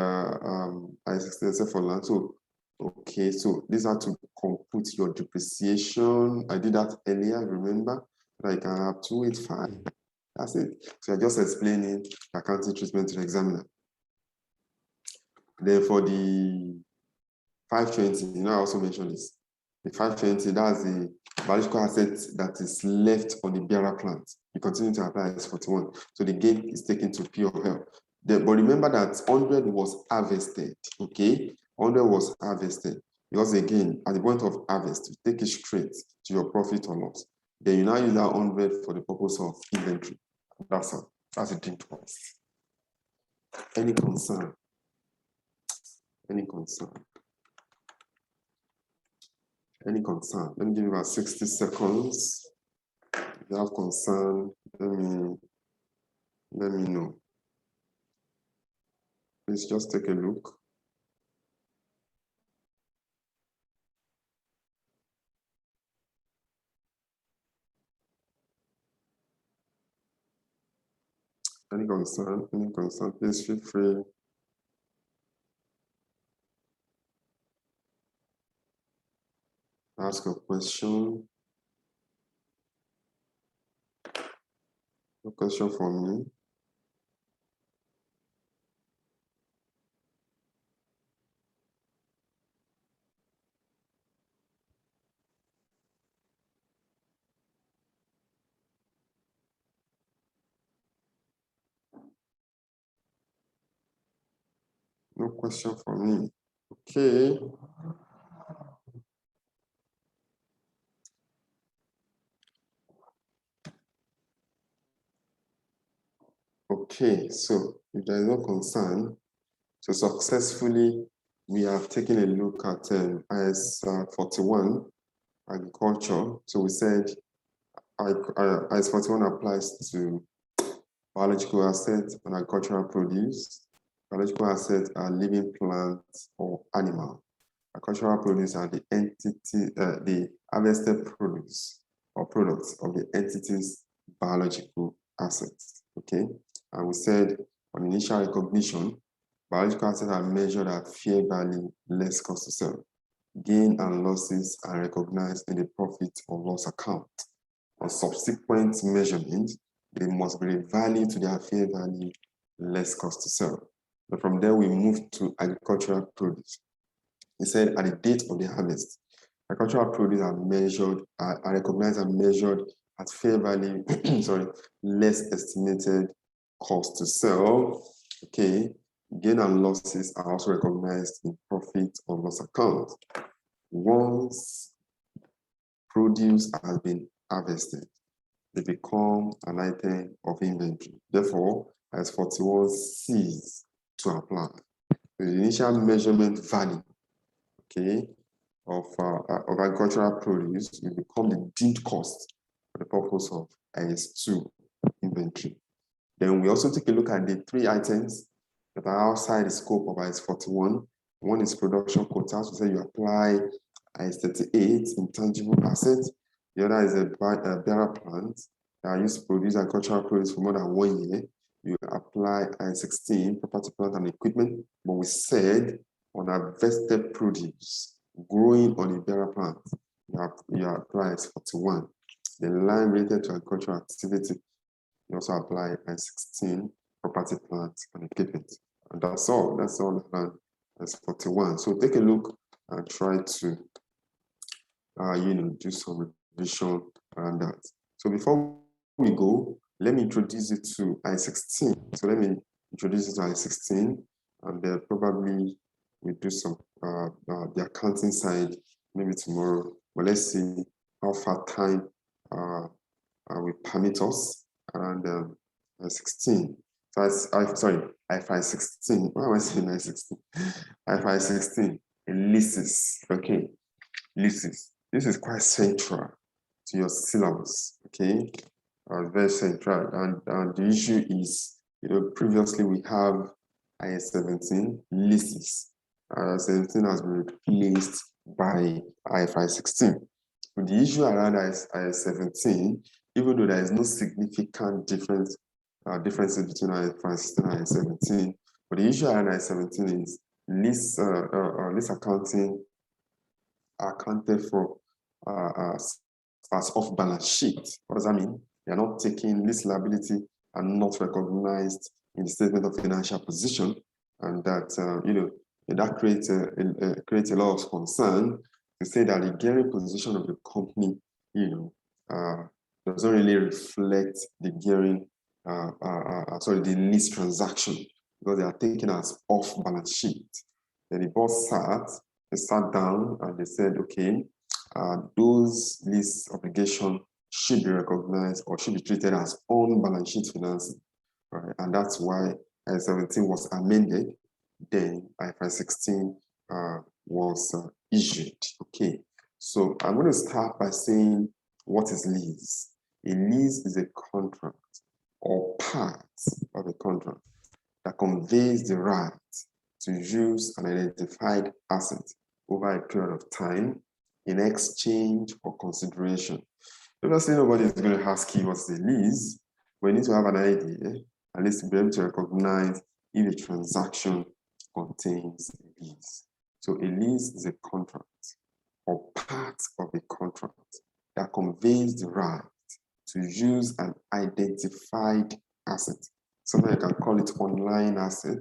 except for land. So okay, so these are to compute your depreciation. I did that earlier, remember? That you can have 285. That's it. So I'm just explaining the accounting treatment to the examiner. Then for the 520, I also mentioned this. The 520, that's the biological asset that is left on the bearer plant. You continue to apply as 41. So the gain is taken to P of L. But remember that 100 was harvested, okay? 100 was harvested. Because again, at the point of harvest, you take it straight to your profit or loss. Then you now use that 100 for the purpose of inventory. That's all. That's it twice. Any concern? Any concern? Any concern? Let me give you about 60 seconds. If you have concern, let me know. Please just take a look. Any concern? Any concern? Please feel free. Ask a question. No question for me. No question for me. Okay. Okay, so if there is no concern, so successfully we have taken a look at IS 41, agriculture. So we said IS 41 applies to biological assets and agricultural produce. Biological assets are living plants or animal. Agricultural produce are the entity, the harvested produce or products of the entity's biological assets. Okay, and we said on initial recognition, biological assets are measured at fair value less cost to sell. Gain and losses are recognized in the profit or loss account. On subsequent measurement, they must be revalued to their fair value less cost to sell. But from there, we move to agricultural produce. He said at the date of the harvest, agricultural produce are measured, are recognized and measured at fair value, sorry, less estimated cost to sell. Okay, gain and losses are also recognized in profit or loss account. Once produce has been harvested, they become an item of inventory. Therefore, IS 41 ceases to apply. The initial measurement value, okay, of agricultural produce will become the deemed cost for the purpose of IS2 inventory. Then we also take a look at the three items that are outside the scope of IS 41. One is production quotas. We say you apply IS 38, intangible assets. The other is a bearer plant that are used to produce agricultural produce for more than 1 year. You apply IS 16, property, plant, and equipment. But we said on harvested produce growing on a bearer plant, you apply IS 41. The line related to agricultural activity, you also apply IS 16, property, plant, and equipment. And that's all around IS 41. So take a look and try to do some revision around that. So before we go, let me introduce you to IS 16. So let me introduce you to IS 16, and then probably we do some the accounting side maybe tomorrow. But let's see how far time will permit us around IS 16. So IFRS 16. Why am I saying IS 16? IFRS 16. Leases. Okay, leases. This is quite central to your syllabus. Okay, very central. And the issue is, previously we have IS 17 leases. IS 17 has been replaced by IFRS 16. But the issue around IS 17, even though there is no significant differences between IFRS 16 and IS 17, but the issue around IS 17 is lease accounting are accounted for as off balance sheet. What does that mean? They are not taking lease liability and not recognized in the statement of financial position, and that that creates a lot of concern to say that the gearing position of the company doesn't really reflect the gearing the lease transaction, because they are taken as off balance sheet. Then the board sat down and they said, okay, those lease obligations should be recognized or should be treated as on balance sheet financing, right? And that's why IS 17 was amended. Then IFRS 16 was issued. Okay, so I'm going to start by saying, what is lease? A lease is a contract or part of a contract that conveys the right to use an identified asset over a period of time in exchange for consideration. Obviously, nobody is going to ask you what's a lease, but you need to have an idea, at least to be able to recognize if a transaction contains a lease. So a lease is a contract or part of a contract that conveys the right to use an identified asset. Something I can call it online asset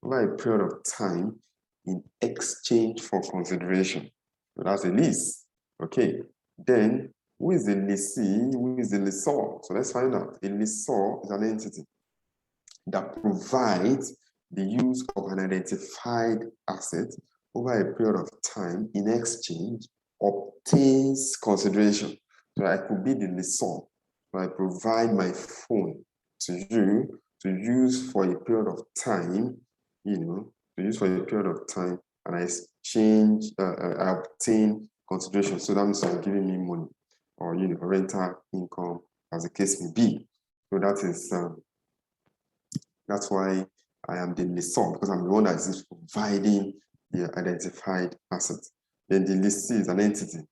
over a period of time in exchange for consideration. So that's a lease. Okay. Then who is the lessee? Who is the lessor? So let's find out. A lessor is an entity that provides the use of an identified asset over a period of time in exchange obtains consideration. So I could be the lessor. So I provide my phone to you to use for a period of time, to use for a period of time, and I exchange, I obtain consideration. So that means you're giving me money or, rental income, as the case may be. So that's why I am the lessor, because I'm the one that is providing the identified asset. Then the lessee is an entity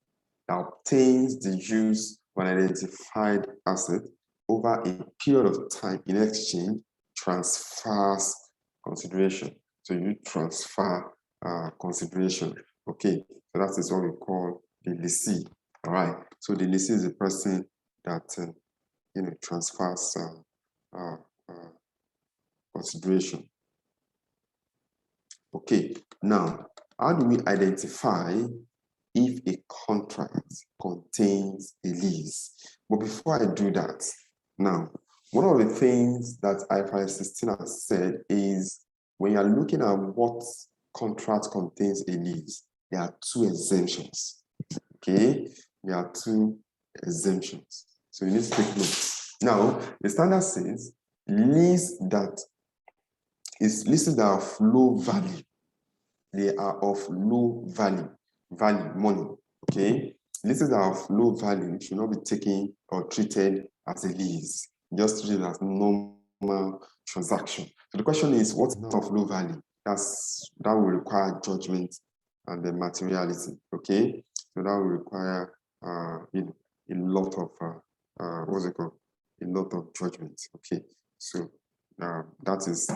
that obtains the use of an identified asset over a period of time in exchange, transfers consideration. So you transfer consideration. Okay, so that is what we call the lessee. All right. So the lessee is the person that transfers consideration. Okay, now how do we identify if a contract contains a lease? But before I do that, now one of the things that IFRS 16 has said is when you're looking at what contract contains a lease, there are two exemptions. Okay, there are two exemptions. So you need to take note. Now, the standard says leases that are of low value. They are of low value, money. Okay, leases that are of low value should not be taken or treated as a lease, just treated as normal transaction. So the question is, what's of low value? That will require judgment and the materiality. Okay, so that will require a lot of what's it called? A lot of judgment. Okay, so that is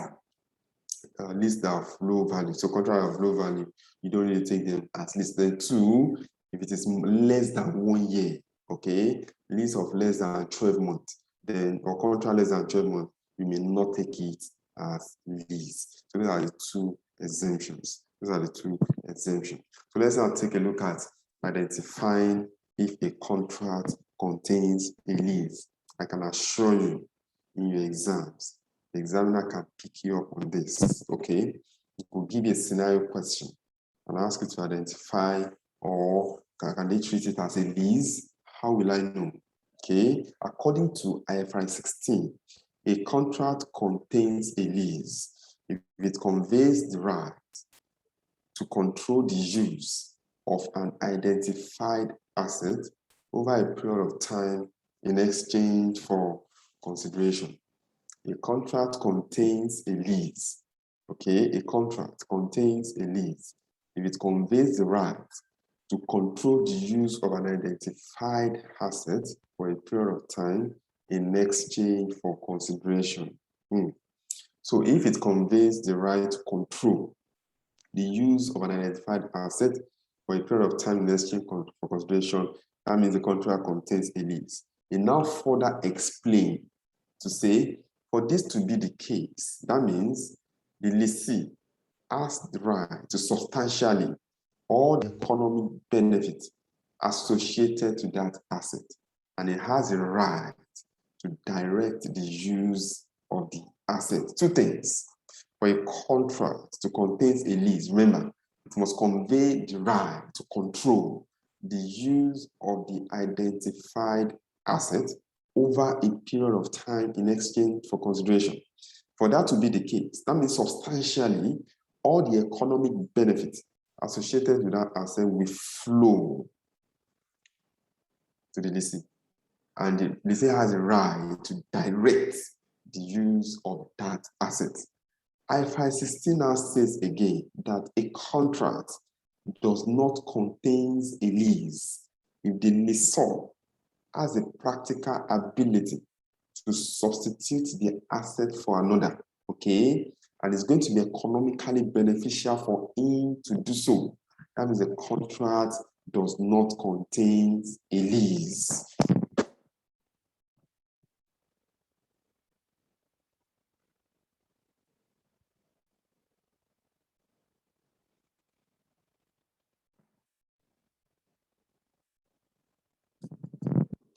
lease that of low value. So contract of low value, you don't really take them as lease. Then two, if it is less than 1 year, okay, lease of less than 12 months, then or contract less than 12 months, you may not take it as lease. So those are the two exemptions. So let's now take a look at identifying if a contract contains a lease. I can assure you in your exams, the examiner can pick you up on this. Okay, it could give you a scenario question and ask you to identify, or can they treat it as a lease? How will I know? Okay, according to IFRS 16, a contract contains a lease if it conveys the right to control the use of an identified asset over a period of time in exchange for consideration. A contract contains a lease. Okay, a contract contains a lease if it conveys the right to control the use of an identified asset for a period of time in exchange for consideration. So if it conveys the right to control the use of an identified asset for a period of time in exchange for consideration, that means the contract contains a lease. It now further explain to say, for this to be the case, that means the lessee has the right to substantially all the economic benefits associated to that asset, and it has a right to direct the use of the asset. Two things. For a contract to contain a lease, remember, it must convey the right to control the use of the identified asset over a period of time in exchange for consideration. For that to be the case, that means substantially all the economic benefits associated with that asset will flow to the lessee. And the lessee has a right to direct the use of that asset. IFRS 16 now says again that a contract does not contain a lease if the lessor has a practical ability to substitute the asset for another, okay? And it's going to be economically beneficial for him to do so. That means the contract does not contain a lease.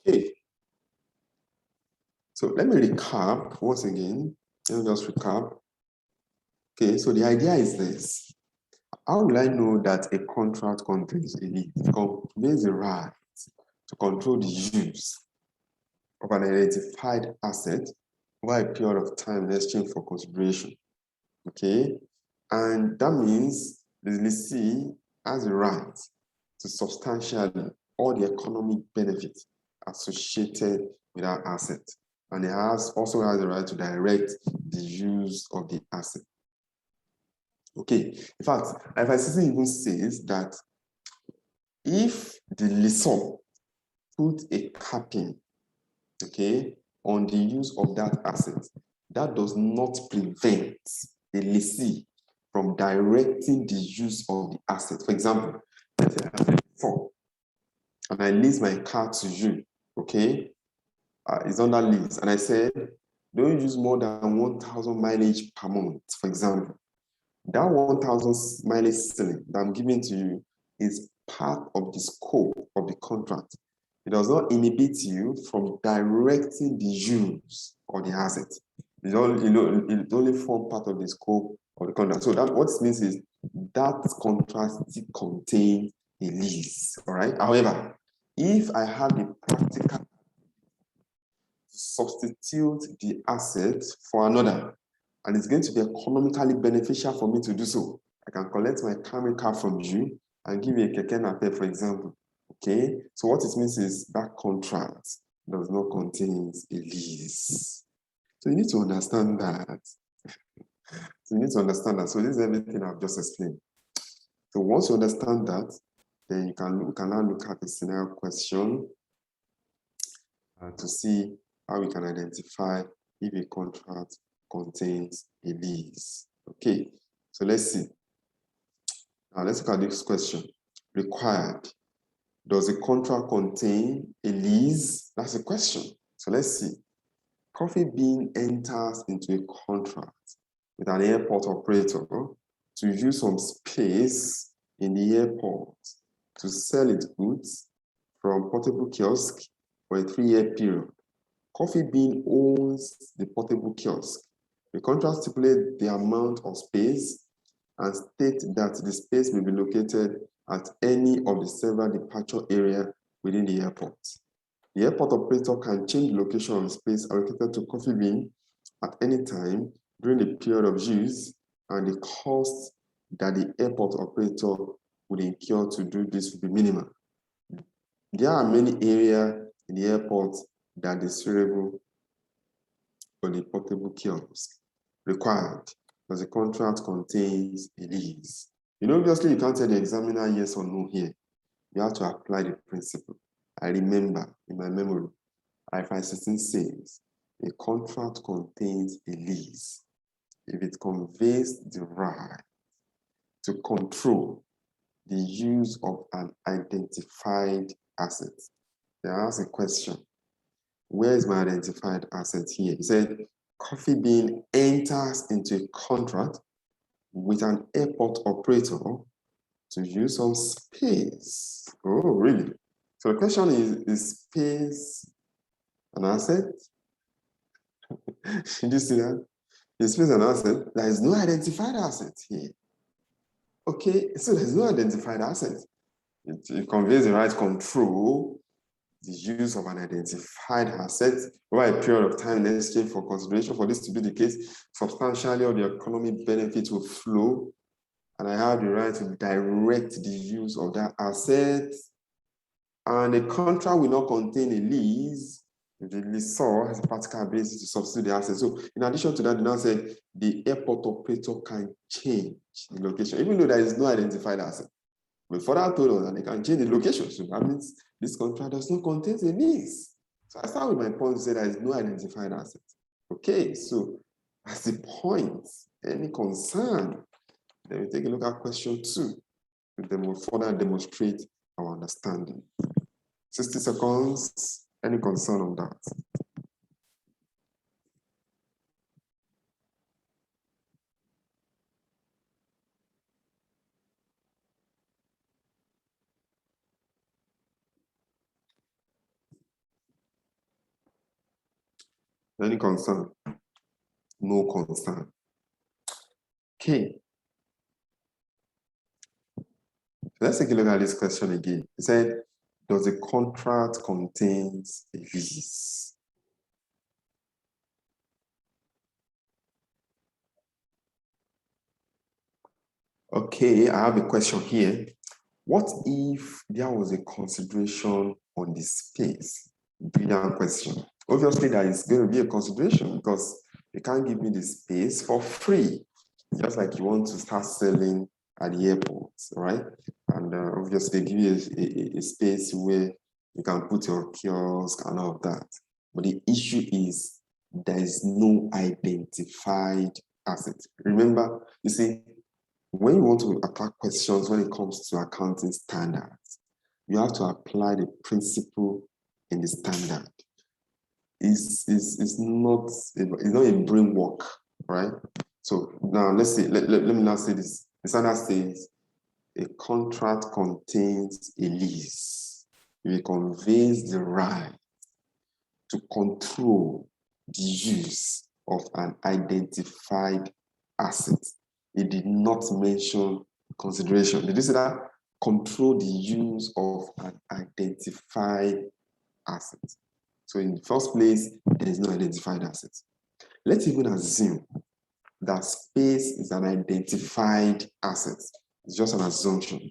Okay. So let me recap once again. Let me just recap. Okay, so the idea is this. How will I know that a contract contains a lease? It conveys the right to control the use of an identified asset over a period of time in exchange for consideration. Okay, and that means the lessee has the right to substantially all the economic benefits associated with that asset, and it also has the right to direct the use of the asset. Okay, in fact, FICC even says that if the lessor put a capping, okay, on the use of that asset, that does not prevent the lessee from directing the use of the asset. For example, let's say I have a phone and I lease my car to you, okay? It's under lease, and I said, don't use more than 1,000 mileage per month, for example. That 1,000 mileage ceiling that I'm giving to you is part of the scope of the contract. It does not inhibit you from directing the use of the asset. It only forms part of the scope of the contract. So that what it means is that contract contains a lease. All right. However, if I have the practical to substitute the asset for another, and it's going to be economically beneficial for me to do so, I can collect my Camry car from you and give you a Keke Napep, for example. Okay, so what it means is that contract does not contain a lease. So you need to understand that. So you need to understand that. So this is everything I've just explained. So once you understand that, then you can now look at the scenario question to see how we can identify if a contract contains a lease. Okay, so let's see. Now let's look at this question. Required. Does a contract contain a lease? That's the question. So let's see. Coffee Bean enters into a contract with an airport operator to use some space in the airport to sell its goods from portable kiosk for a 3-year period. Coffee Bean owns the portable kiosk. The contract stipulates the amount of space and states that the space may be located at any of the several departure areas within the airport. The airport operator can change the location of the space allocated to Coffee Bean at any time during the period of use, and the cost that the airport operator would incur to do this would be minimal. There are many areas in the airport that is suitable for the portable kiosk. Required, because the contract contains a lease. Obviously, you can't tell the examiner yes or no here. You have to apply the principle. I remember in my memory, IFRS 16 says a contract contains a lease if it conveys the right to control the use of an identified asset. They ask a question. Where is my identified asset here? He said, Coffee Bean enters into a contract with an airport operator to use some space. Oh, really? So the question is space an asset? Did you see that? Is space an asset? There is no identified asset here. Okay, so there's no identified asset. It conveys the right control the use of an identified asset over a period of time in exchange for consideration. For this to be the case, substantially all the economic benefits will flow, and I have the right to direct the use of that asset. And the contract will not contain a lease. The lessor has a practical ability to substitute the asset. So in addition to that, the now said the airport operator can change the location, even though there is no identified asset. But further told us that they can change the location. So that means this contract does not contain a lease. So I start with my point to say there is no identified asset. Okay, so that's the point. Any concern? Then we take a look at question 2. Then we'll further demonstrate our understanding. 60 seconds. Any concern on that? Any concern? No concern. Okay. Let's take a look at this question again. It said, does the contract contains a lease? Okay, I have a question here. What if there was a consideration on the space? Brilliant question. Obviously, there is going to be a consideration because you can't give me the space for free. Just like you want to start selling at the airport, right? And obviously, give you a space where you can put your kiosk and all of that. But the issue is there is no identified asset. Remember, you see, when you want to attack questions when it comes to accounting standards, you have to apply the principle in the standard. It's not a brain work, right? So now let's see, let me now say this. The standard says a contract contains a lease. It conveys the right to control the use of an identified asset. It did not mention consideration. Did you see that? Control the use of an identified asset. So in the first place, there is no identified asset. Let's even assume that space is an identified asset. It's just an assumption.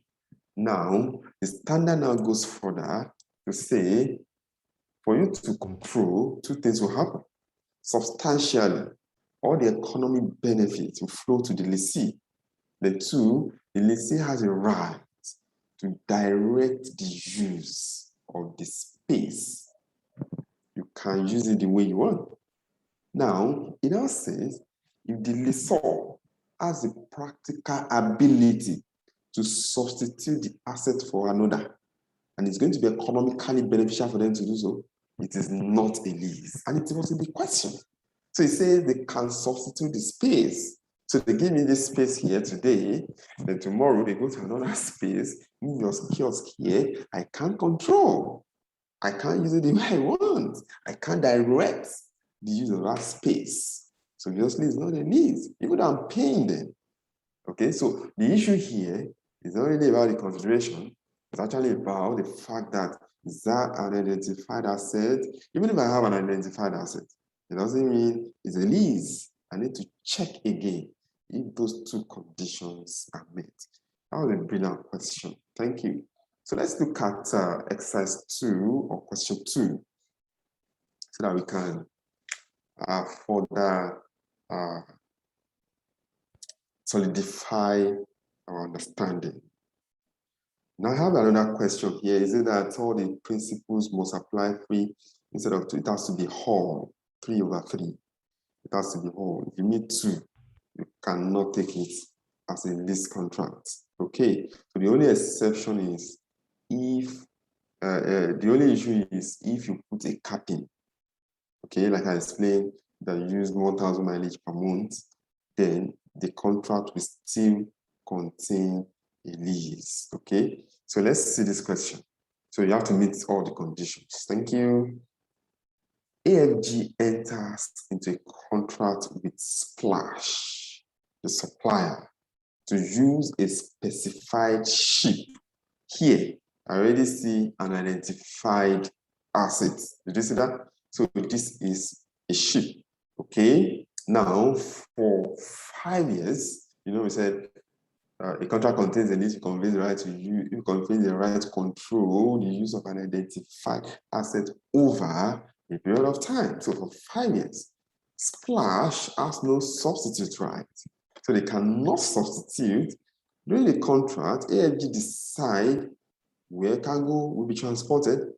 Now, the standard now goes further to say, for you to control, two things will happen. Substantially, all the economic benefits will flow to the lessee. The two, the lessee has a right to direct the use of the space. You can use it the way you want. Now, it now says, if the lessor has the practical ability to substitute the asset for another, and it's going to be economically beneficial for them to do so, it is not a lease. And it was a big question. So it says they can substitute the space. So they give me this space here today, then tomorrow they go to another space, move your kiosk here. I can't control. I can't use it the way I want. I can't direct the use of that space. So obviously it's not a lease, even though I'm paying them. Okay, so the issue here is not really about the consideration. It's actually about the fact that is that an identified asset? Even if I have an identified asset, it doesn't mean it's a lease. I need to check again if those two conditions are met. That was a brilliant question. Thank you. So let's look at exercise 2 or question 2 so that we can further solidify our understanding. Now I have another question here. Is it that all the principles must apply 3 instead of 2? It has to be whole, 3/3. It has to be whole. If you need 2, you cannot take it as a lease contract. Okay, so the only exception is if, the only issue is if you put a capping. Okay, like I explained, that you use 1,000 mileage per month, then the contract will still contain a lease. Okay, so let's see this question. So you have to meet all the conditions. Thank you. AFG enters into a contract with Splash, the supplier, to use a specified ship. Here, I already see an identified asset. Did you see that? So this is a ship. Okay. Now, for 5 years, we said a contract contains a lease to convey the right to use, it conveys the right to control the use of an identified asset over a period of time. So for 5 years, Splash has no substitute right. So they cannot substitute. During the contract, AFG decide where cargo will be transported.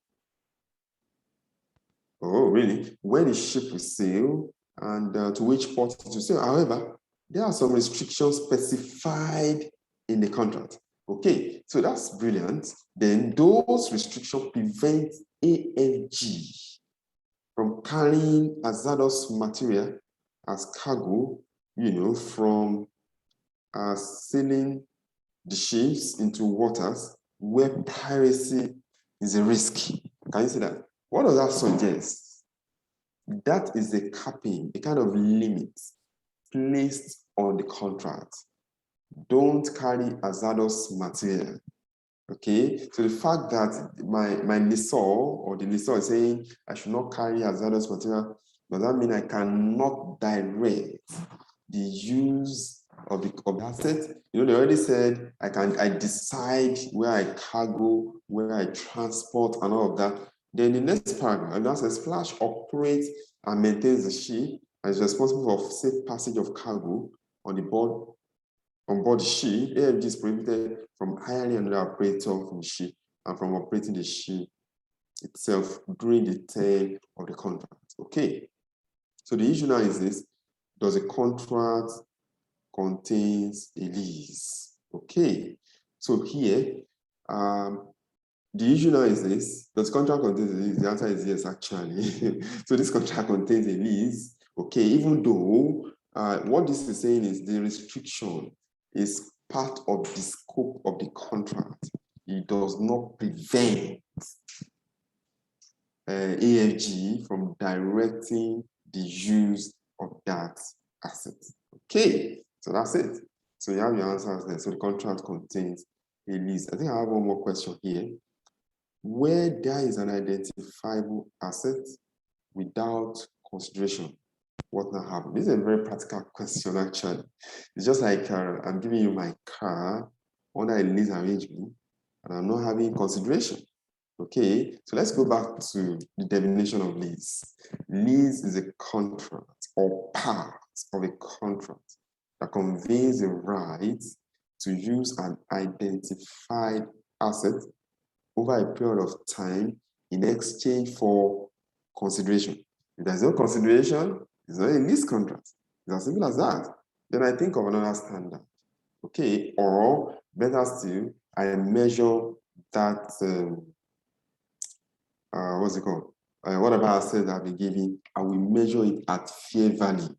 Oh, really? Where the ship will sail and to which port it will sail. However, there are some restrictions specified in the contract. Okay, so that's brilliant. Then those restrictions prevent AFG from carrying hazardous material as cargo, from sailing the ships into waters where piracy is a risk. Can you see that? What does that suggest? That is a capping, a kind of limit placed on the contract. Don't carry hazardous material Okay, so the fact that my lessor or the lessor is saying I should not carry hazardous material, does that mean I cannot direct the use of the asset? You know, they already said I decide where I cargo, where I transport, and all of that. Then the next paragraph, that says Splash operates and maintains the ship and is responsible for safe passage of cargo on board the ship. AFG is prohibited from hiring another operator from the ship and from operating the ship itself during the term of the contract. Okay. So the issue now is this: does a contract contains a lease? Okay. So here, the issue now is this: does the contract contain a lease? The answer is yes, actually. So this contract contains a lease. Okay, even though what this is saying is the restriction is part of the scope of the contract. It does not prevent AFG from directing the use of that asset. Okay, so that's it. So you have your answers there. So the contract contains a lease. I think I have one more question here. Where there is an identifiable asset without consideration, what now happens? This is a very practical question, actually. It's just like I'm giving you my car under a lease arrangement, and I'm not having consideration. Okay, so let's go back to the definition of lease. Lease is a contract or part of a contract that conveys a right to use an identified asset over a period of time in exchange for consideration. If there's no consideration, it's not a lease contract. It's as simple as that. Then I think of another standard. Okay, or better still, I measure that, what's it called? Whatever asset I've been given, I will measure it at fair value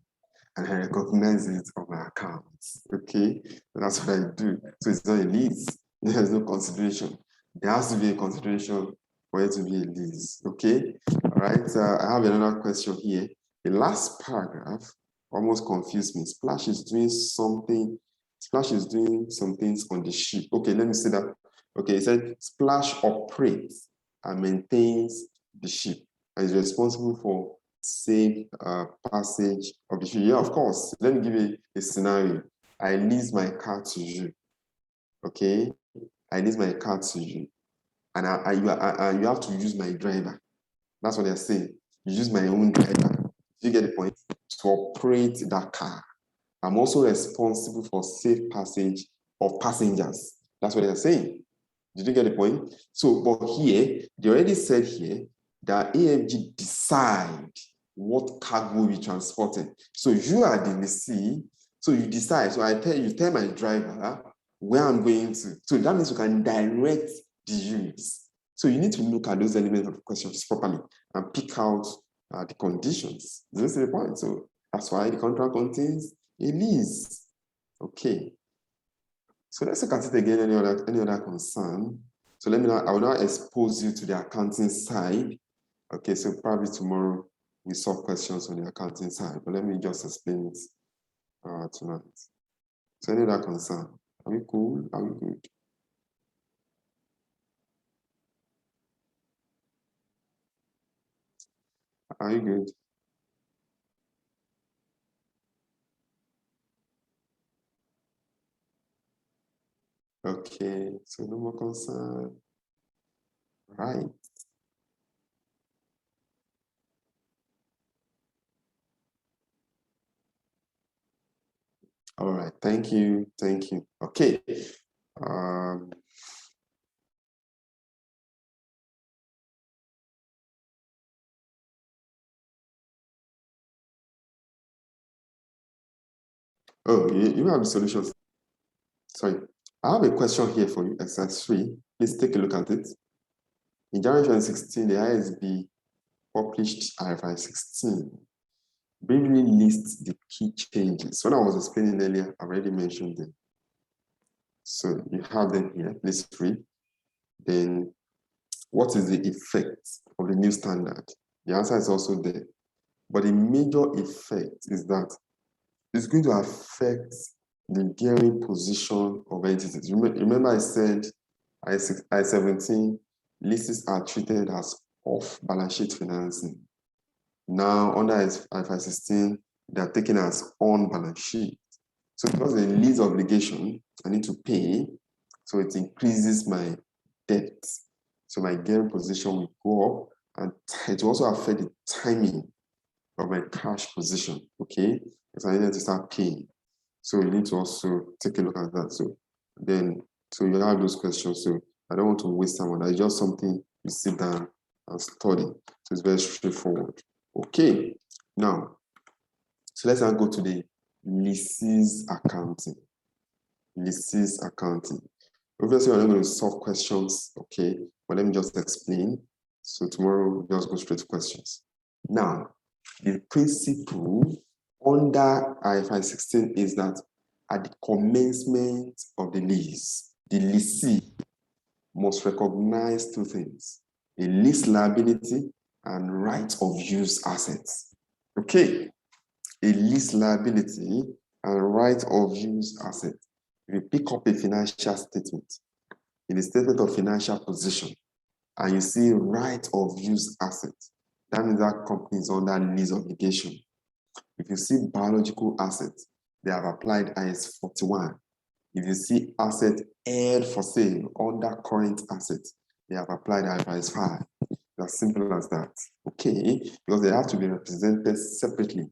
and I recognize it on my accounts. Okay, so that's what I do. So it's not a lease. There's no consideration. There has to be a consideration for it to be a lease. Okay, all right. I have another question here. The last paragraph almost confused me. Splash is doing something. Splash is doing some things on the ship. Okay, let me see that. Okay, it said Splash operates and maintains the ship and is responsible for safe passage of the ship. Yeah, of course. Let me give you a scenario. I lease my car to you. Okay, I lease my car to you, and you have to use my driver. That's what they're saying. You use my own driver. You get the point? To operate that car. I'm also responsible for safe passage of passengers. That's what they're saying. Did you get the point? So, but here, they already said here that AFG decide what cargo will be transported. So you are the lessee, so you decide. So you tell my driver where I'm going to. So that means you can direct the use. So you need to look at those elements of questions properly and pick out the conditions. This is the point. So that's why the contract contains a lease. Okay. So let's look at it again, any other concern. So I will now expose you to the accounting side. Okay, so probably tomorrow we solve questions on the accounting side, but let me just explain it tonight. So any other concern? Are we cool? Are we good? Are you good? Okay, so no more concern. Right. All right, thank you. Thank you. Okay. Oh, you have the solutions. Sorry. I have a question here for you, exercise 3. Please take a look at it. In January 2016, the ISB published IFRS 16. Briefly lists the key changes. When I was explaining earlier, I already mentioned them. So you have them here. Please read. Then, what is the effect of the new standard? The answer is also there. But the major effect is that it's going to affect the gearing position of entities. Remember I said I-17, leases are treated as off-balance sheet financing. Now, under IFRS 16, they are taken as on-balance sheet. So because the lease obligation, I need to pay, so it increases my debt. So my gearing position will go up, and it will also affect the timing of my cash position, okay? Because I need to start paying. So you need to also take a look at that. So you have those questions. So I don't want to waste time on that. It's just something you sit down and study. So it's very straightforward. Okay, now, so let's now go to the leases accounting. Leases accounting. Obviously, we're not going to solve questions, okay? But let me just explain. So tomorrow, we'll just go straight to questions. Now, the principle under IFRS 16 is that at the commencement of the lease, the lessee must recognize two things: a lease liability and right of use assets. Okay, a lease liability and right of use asset. If you pick up a financial statement, in the statement of financial position, and you see right of use asset, that means that company is under lease obligation. If you see biological assets, they have applied IAS 41. If you see asset held for sale under current assets, they have applied IFRS 5. It's as simple as that. Okay, because they have to be represented separately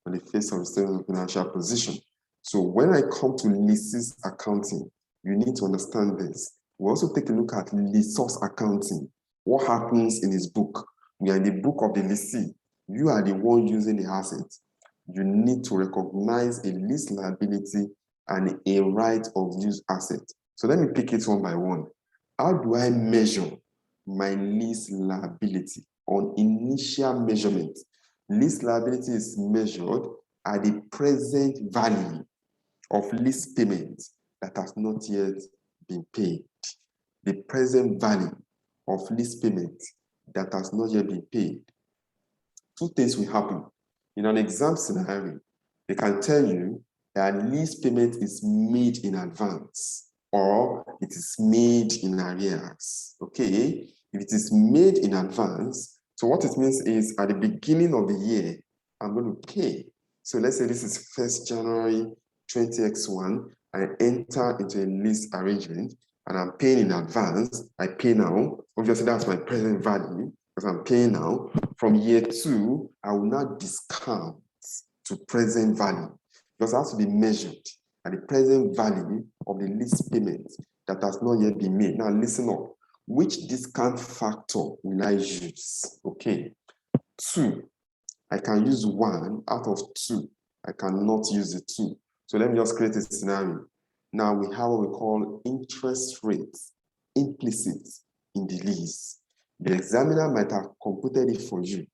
on the face of the statement of financial position. So when I come to leases accounting, you need to understand this. We also take a look at leasehouse accounting. What happens in his book? We are in the book of the lessee. You are the one using the asset. You need to recognize a lease liability and a right of use asset. So let me pick it one by one. How do I measure my lease liability? On initial measurement, lease liability is measured at the present value of lease payment that has not yet been paid. The present value of lease payment that has not yet been paid. Two things will happen. In an exam scenario, they can tell you that lease payment is made in advance or it is made in arrears. Okay, if it is made in advance, so what it means is at the beginning of the year, I'm going to pay. So let's say this is 1st January 20X1, I enter into a lease arrangement and I'm paying in advance. I pay now. Obviously, that's my present value because I'm paying now. From year 2, I will not discount to present value because it has to be measured at the present value of the lease payment that has not yet been made. Now, listen up. Which discount factor will I use? Okay, 2. I can use 1 out of 2. I cannot use the 2. So let me just create a scenario. Now we have what we call interest rates implicit in the lease. The examiner might have computed it for you,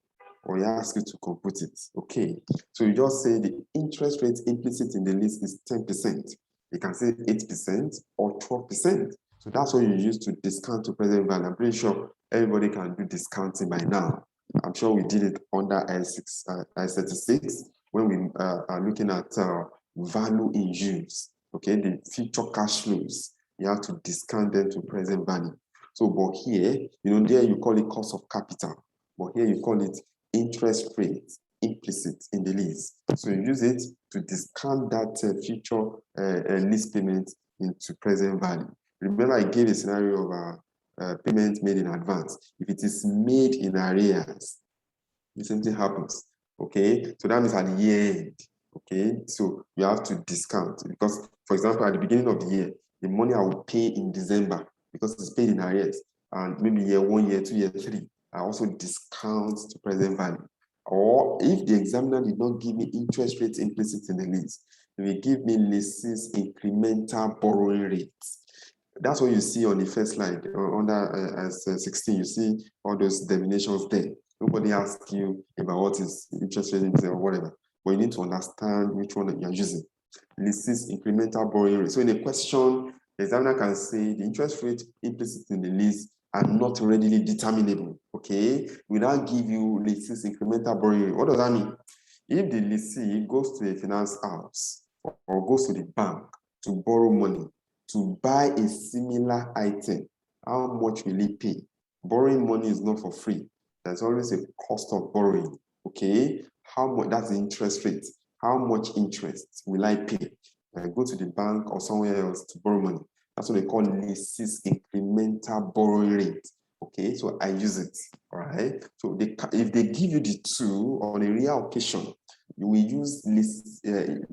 or he asks you to compute it. Okay, so you just say the interest rate implicit in the lease is 10%. You can say 8% or 12%. So that's what you use to discount to present value. I'm pretty sure everybody can do discounting by now. I'm sure we did it under I-36 when we are looking at value in use. Okay, the future cash flows, you have to discount them to present value. So, but here, there you call it cost of capital, but here you call it interest rate implicit in the lease. So you use it to discount that future lease payment into present value. Remember, I gave a scenario of payment made in advance. If it is made in arrears, the same thing happens. Okay, so that means at the end. Okay, so you have to discount because, for example, at the beginning of the year, the money I will pay in December because it's paid in arrears, and maybe year 1, year 2, year 3, I also discount to present value. Or if the examiner did not give me interest rates implicit in the lease, they will give me leases incremental borrowing rates. That's what you see on the first slide under as 16. You see all those definitions there. Nobody asks you about what is interest rate or whatever, but you need to understand which one you're using. Leases incremental borrowing rate. So in a question, the examiner can say the interest rate implicit in the lease are not readily determinable. Okay, we now give you leases incremental borrowing rate. What does that mean? If the lessee goes to a finance house or goes to the bank to borrow money to buy a similar item how much will he pay? Borrowing money is not for free. There's always a cost of borrowing. Okay, how much? That's the interest rate. How much interest will I pay? I go to the bank or somewhere else to borrow money. That's what they call leases incremental borrowing rate. Okay, so I use it. All right. So if they give you the two on a rare occasion, you will use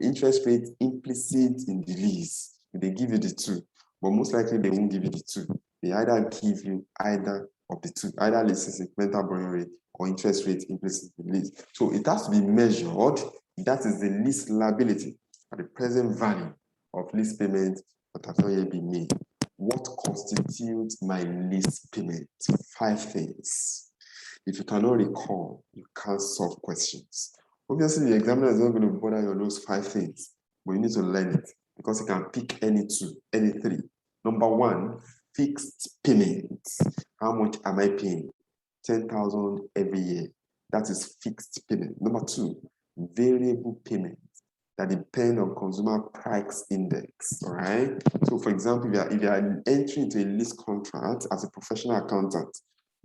interest rate implicit in the lease. They give you the two, but most likely they won't give you the two. They either give you either of the two, either leases incremental borrowing rate or interest rate implicit in the lease. So it has to be measured. That is the lease liability at the present value of lease payment that has not yet been made. What constitutes my lease payment? 5 things. If you cannot recall, you can't solve questions. Obviously, the examiner is not going to bother you on those 5 things, but you need to learn it because you can pick any 2, any 3. Number 1, fixed payments. How much am I paying? 10,000 every year. That is fixed payment. Number 2, variable payments that depend on consumer price index. All right. So, for example, if you are entering into a lease contract as a professional accountant,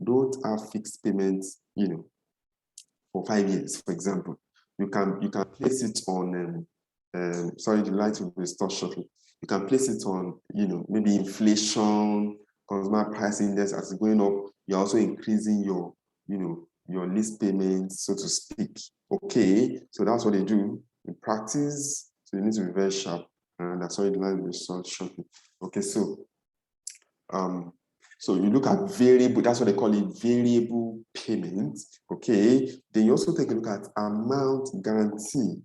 don't have fixed payments, for 5 years, for example. You can place it on. Sorry, the light will restore shortly. You can place it on, maybe inflation, consumer price index as it's going up. You're also increasing your, your lease payments, so to speak. Okay, so that's what they do in practice. So you need to be very sharp. And that's why the line will restore shortly. Okay, so you look at variable, that's what they call it, variable payment. Okay, then you also take a look at amount guaranteed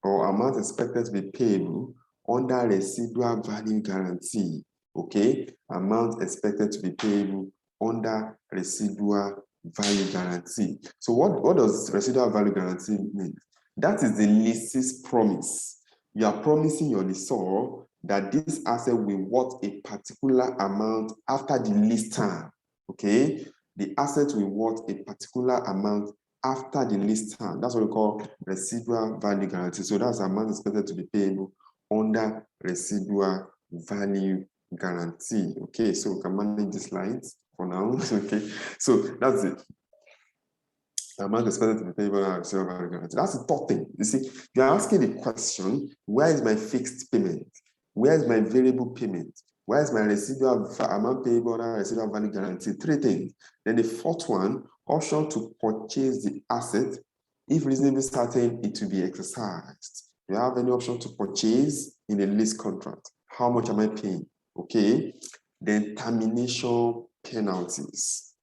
or amount expected to be payable under residual value guarantee. Okay, amount expected to be payable under residual value guarantee. So what does residual value guarantee mean? That is the lease's promise. You are promising your lessor that this asset will worth a particular amount after the lease term. Okay, the asset will worth a particular amount after the lease term. That's what we call residual value guarantee. So that's the amount expected to be payable under residual value guarantee. Okay, so we can manage this lines for now. Okay, so that's it. The amount expected to be payable under residual value guarantee. That's the third thing. You see, you're asking the question, where is my fixed payment? Where is my variable payment? Where is my residual amount payable under residual value guarantee? 3 things. Then the fourth one, option to purchase the asset. If reasonably certain, it will be exercised. Do you have any option to purchase in a lease contract? How much am I paying? Okay. Then termination penalties.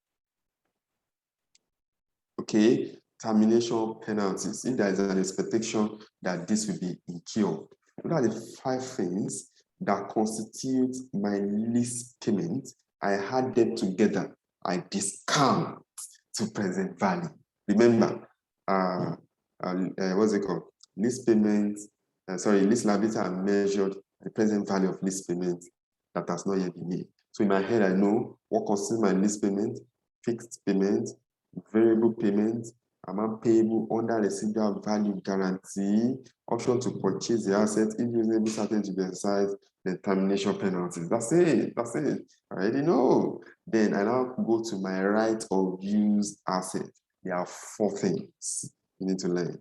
Okay. Termination penalties. If there is an expectation that this will be incurred. What are the 5 things that constitute my lease payment? I add them together. I discount to present value. Remember, what's it called? Lease payment, lease liability are measured at the present value of lease payment that has not yet been made. So in my head, I know what constitutes my lease payment, fixed payment, variable payment, amount payable under residual value guarantee, option to purchase the asset if reasonably certain to be exercised, then termination penalties. That's it. That's it. I already know. Then I now go to my right of use asset. There are 4 things you need to learn.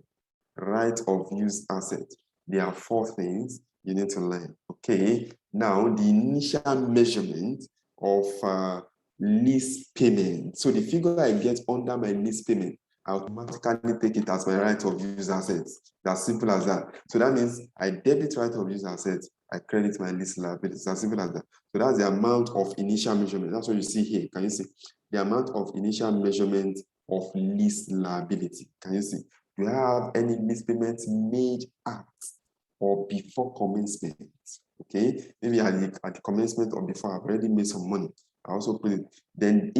Right of use asset. There are 4 things you need to learn. Okay. Now the initial measurement of lease payment. So the figure I get under my lease payment, I automatically take it as my right of use assets. That's simple as that. So that means I debit right of use assets, I credit my lease liability. It's as simple as that. So that's the amount of initial measurement. That's what you see here. Can you see? The amount of initial measurement of lease liability. Can you see? Do you have any lease payments made at or before commencement? Okay, maybe at the commencement or before, I've already made some money. I also put it. Then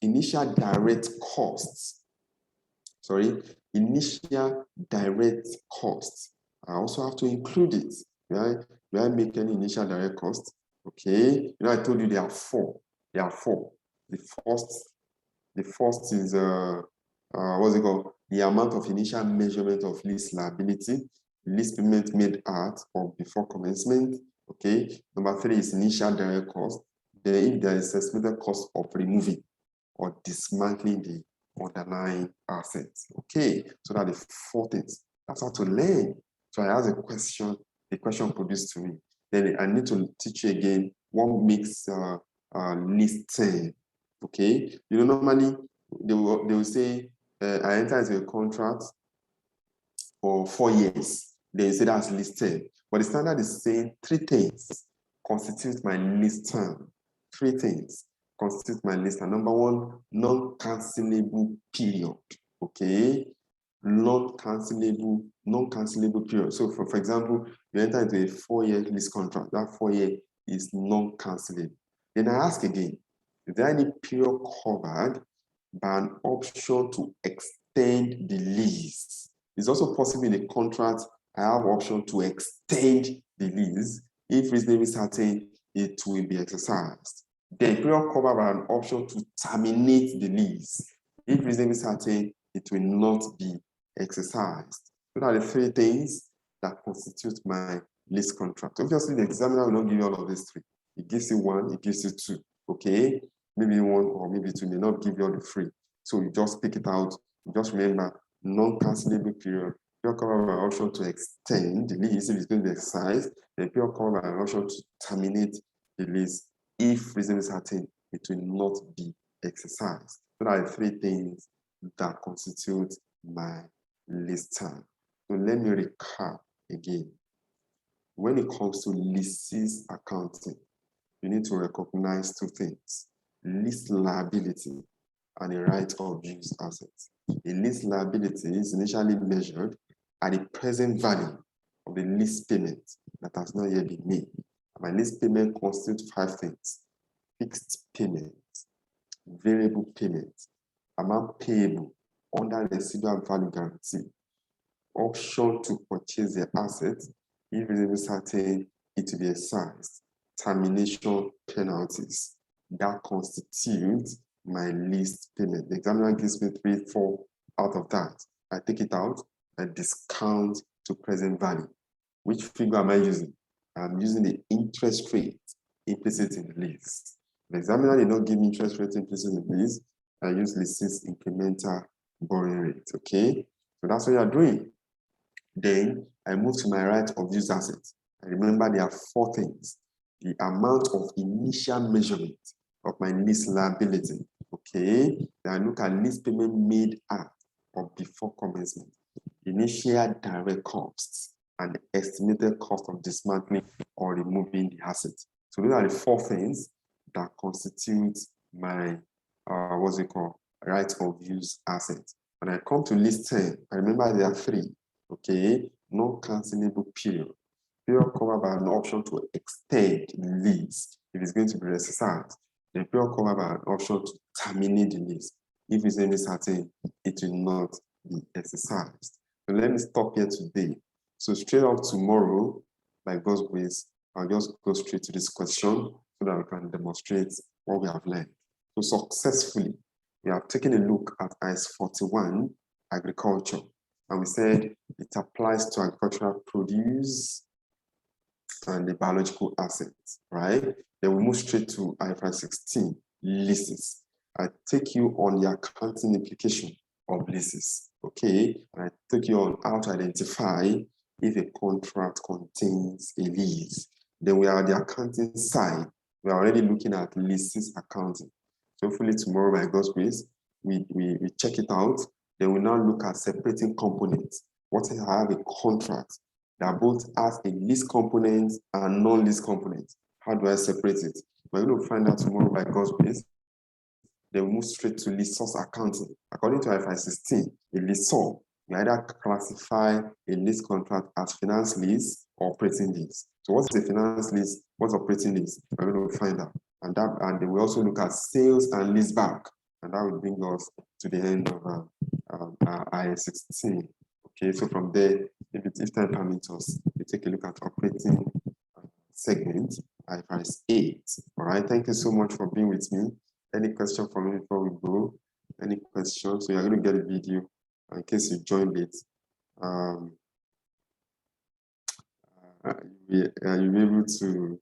initial direct costs. Initial direct costs. I also have to include it. Do I make any initial direct costs? Okay, I told you there are 4. There are 4. The first is what's it called? The amount of initial measurement of lease liability, lease payment made at or before commencement. Okay. Number 3 is initial direct cost. then if there is estimated cost of removing or dismantling the underlying assets. Okay, so that the 4 things. That's how to learn. So I ask a question, the question produced to me. Then I need to teach you again what makes list 10. Okay, you know, normally they will say I enter into a contract for 4 years. They say that's list 10. But the standard is saying 3 things constitute my list term. 3 things constitute my list term. Number 1, non-cancelable period. Okay, non-cancelable period. So for example, you enter into a 4-year lease contract. That 4-year is non-cancelable. Then I ask again, is there any period covered by an option to extend the lease? It's also possible in a contract I have option to extend the lease. If reasonably certain, it will be exercised. Then period covered by an option to terminate the lease. If reasonably certain, it will not be exercised. Those are the 3 things that constitute my lease contract. Obviously, the examiner will not give you all of these 3. It gives you 1, it gives you 2. Okay, maybe 1 or maybe 2 may not give you all the 3. So you just pick it out. You just remember non-cancelable period. Period covered by an option to extend the lease if it's going to be exercised. Then period covered by an option to terminate the lease if reasonably certain it will not be exercised. So that are the 3 things that constitute my lease term. So let me recap again. When it comes to leases accounting, you need to recognize 2 things: lease liability and a right of use asset. A lease liability is initially measured at the present value of the lease payment that has not yet been made. My lease payment constitutes 5 things: fixed payment, variable payment, amount payable under residual value guarantee, option to purchase the asset if reasonably certain it will be exercised, termination penalties. That constitutes my lease payment. The examiner gives me 3, 4 out of that. I take it out, I discount to present value. Which figure am I using? I'm using the interest rate implicit in the lease. The examiner did not give me interest rate implicit in the lease. I use leases incremental borrowing rate. Okay, so that's what you're doing. Then I move to my right of use assets. I remember there are 4 things: the amount of initial measurement of my lease liability. Okay, then I look at lease payment made at or before commencement, initial direct costs, and the estimated cost of dismantling or removing the asset. So those are the 4 things that constitute my right of use asset. When I come to list 10, I remember there are 3. Okay, non-cancelable period. Period covered by an option to extend the lease if it's going to be exercised. The period covered by an option to terminate the lease if it's any certain it will not be exercised. So let me stop here today. So straight up tomorrow, by God's grace, I'll just go straight to this question so that we can demonstrate what we have learned. So successfully, we have taken a look at IS 41, agriculture, and we said it applies to agricultural produce and the biological assets, right? Then we move straight to IFRS 16, leases. I take you on the accounting implication of leases, okay? And I take you on how to identify if a contract contains a lease. Then we are on the accounting side. We are already looking at leases accounting. So hopefully tomorrow, by God's grace, we check it out. Then we now look at separating components. What if I have a contract that both has a lease component and non-lease component? How do I separate it? We're going to find out tomorrow by God's grace. Then we move straight to lessors accounting. According to IFRS 16, a lessor, we either classify a lease contract as finance lease or operating lease. So what's a finance lease? What's operating lease? We're going to find out. And then we also look at sales and lease back. And that will bring us to the end of IS 16. Okay, so from there, if time permits us, we take a look at operating segment, IFRS 8. All right, thank you so much for being with me. Any question for me before we go? Any questions? So you're going to get a video in case you joined late. You'll be able to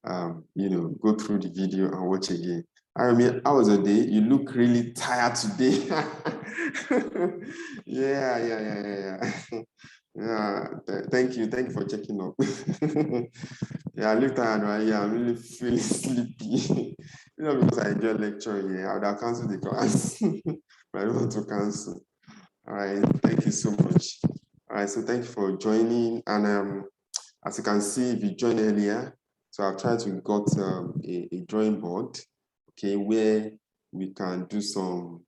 go through the video and watch again. I mean, how was your day? You look really tired today. Yeah. Yeah, thank you for checking up. Yeah, I look tired, right? Yeah, I'm really feeling sleepy. Because I enjoy lecturing. Yeah, I would have canceled the class, but I don't want to cancel. All right, thank you so much. All right, so thank you for joining. And as you can see, if you joined earlier, so I've tried to got a drawing board, okay, where we can do some.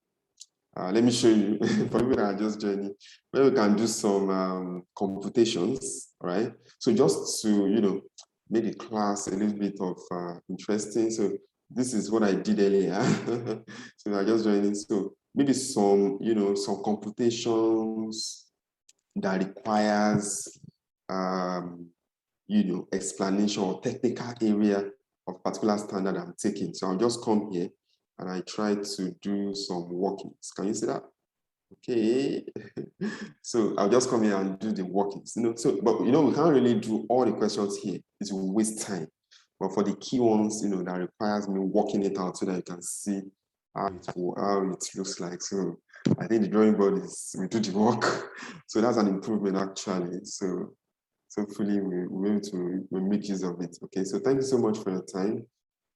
Let me show you for people that are just joining, where we can do some computations, all right? So just to make the class a little bit of interesting. So this is what I did earlier. So I just joining. So maybe some computations that requires explanation or technical area of particular standard I'm taking. So I'll just come here and I try to do some workings. Can you see that? Okay. So I'll just come here and do the workings. But we can't really do all the questions here. It will waste time. But for the key ones, that requires me working it out so that you can see how it looks like. So I think the drawing board we do the work. So that's an improvement actually. So hopefully we'll be able to make use of it. Okay, so thank you so much for your time.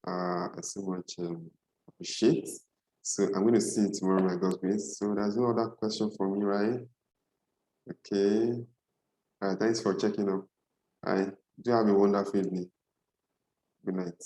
I so much appreciate. So I'm going to see you tomorrow, my God's grace. So there's no other question for me, right? Okay. All right, thanks for checking up. All right, do have a wonderful evening. Good night.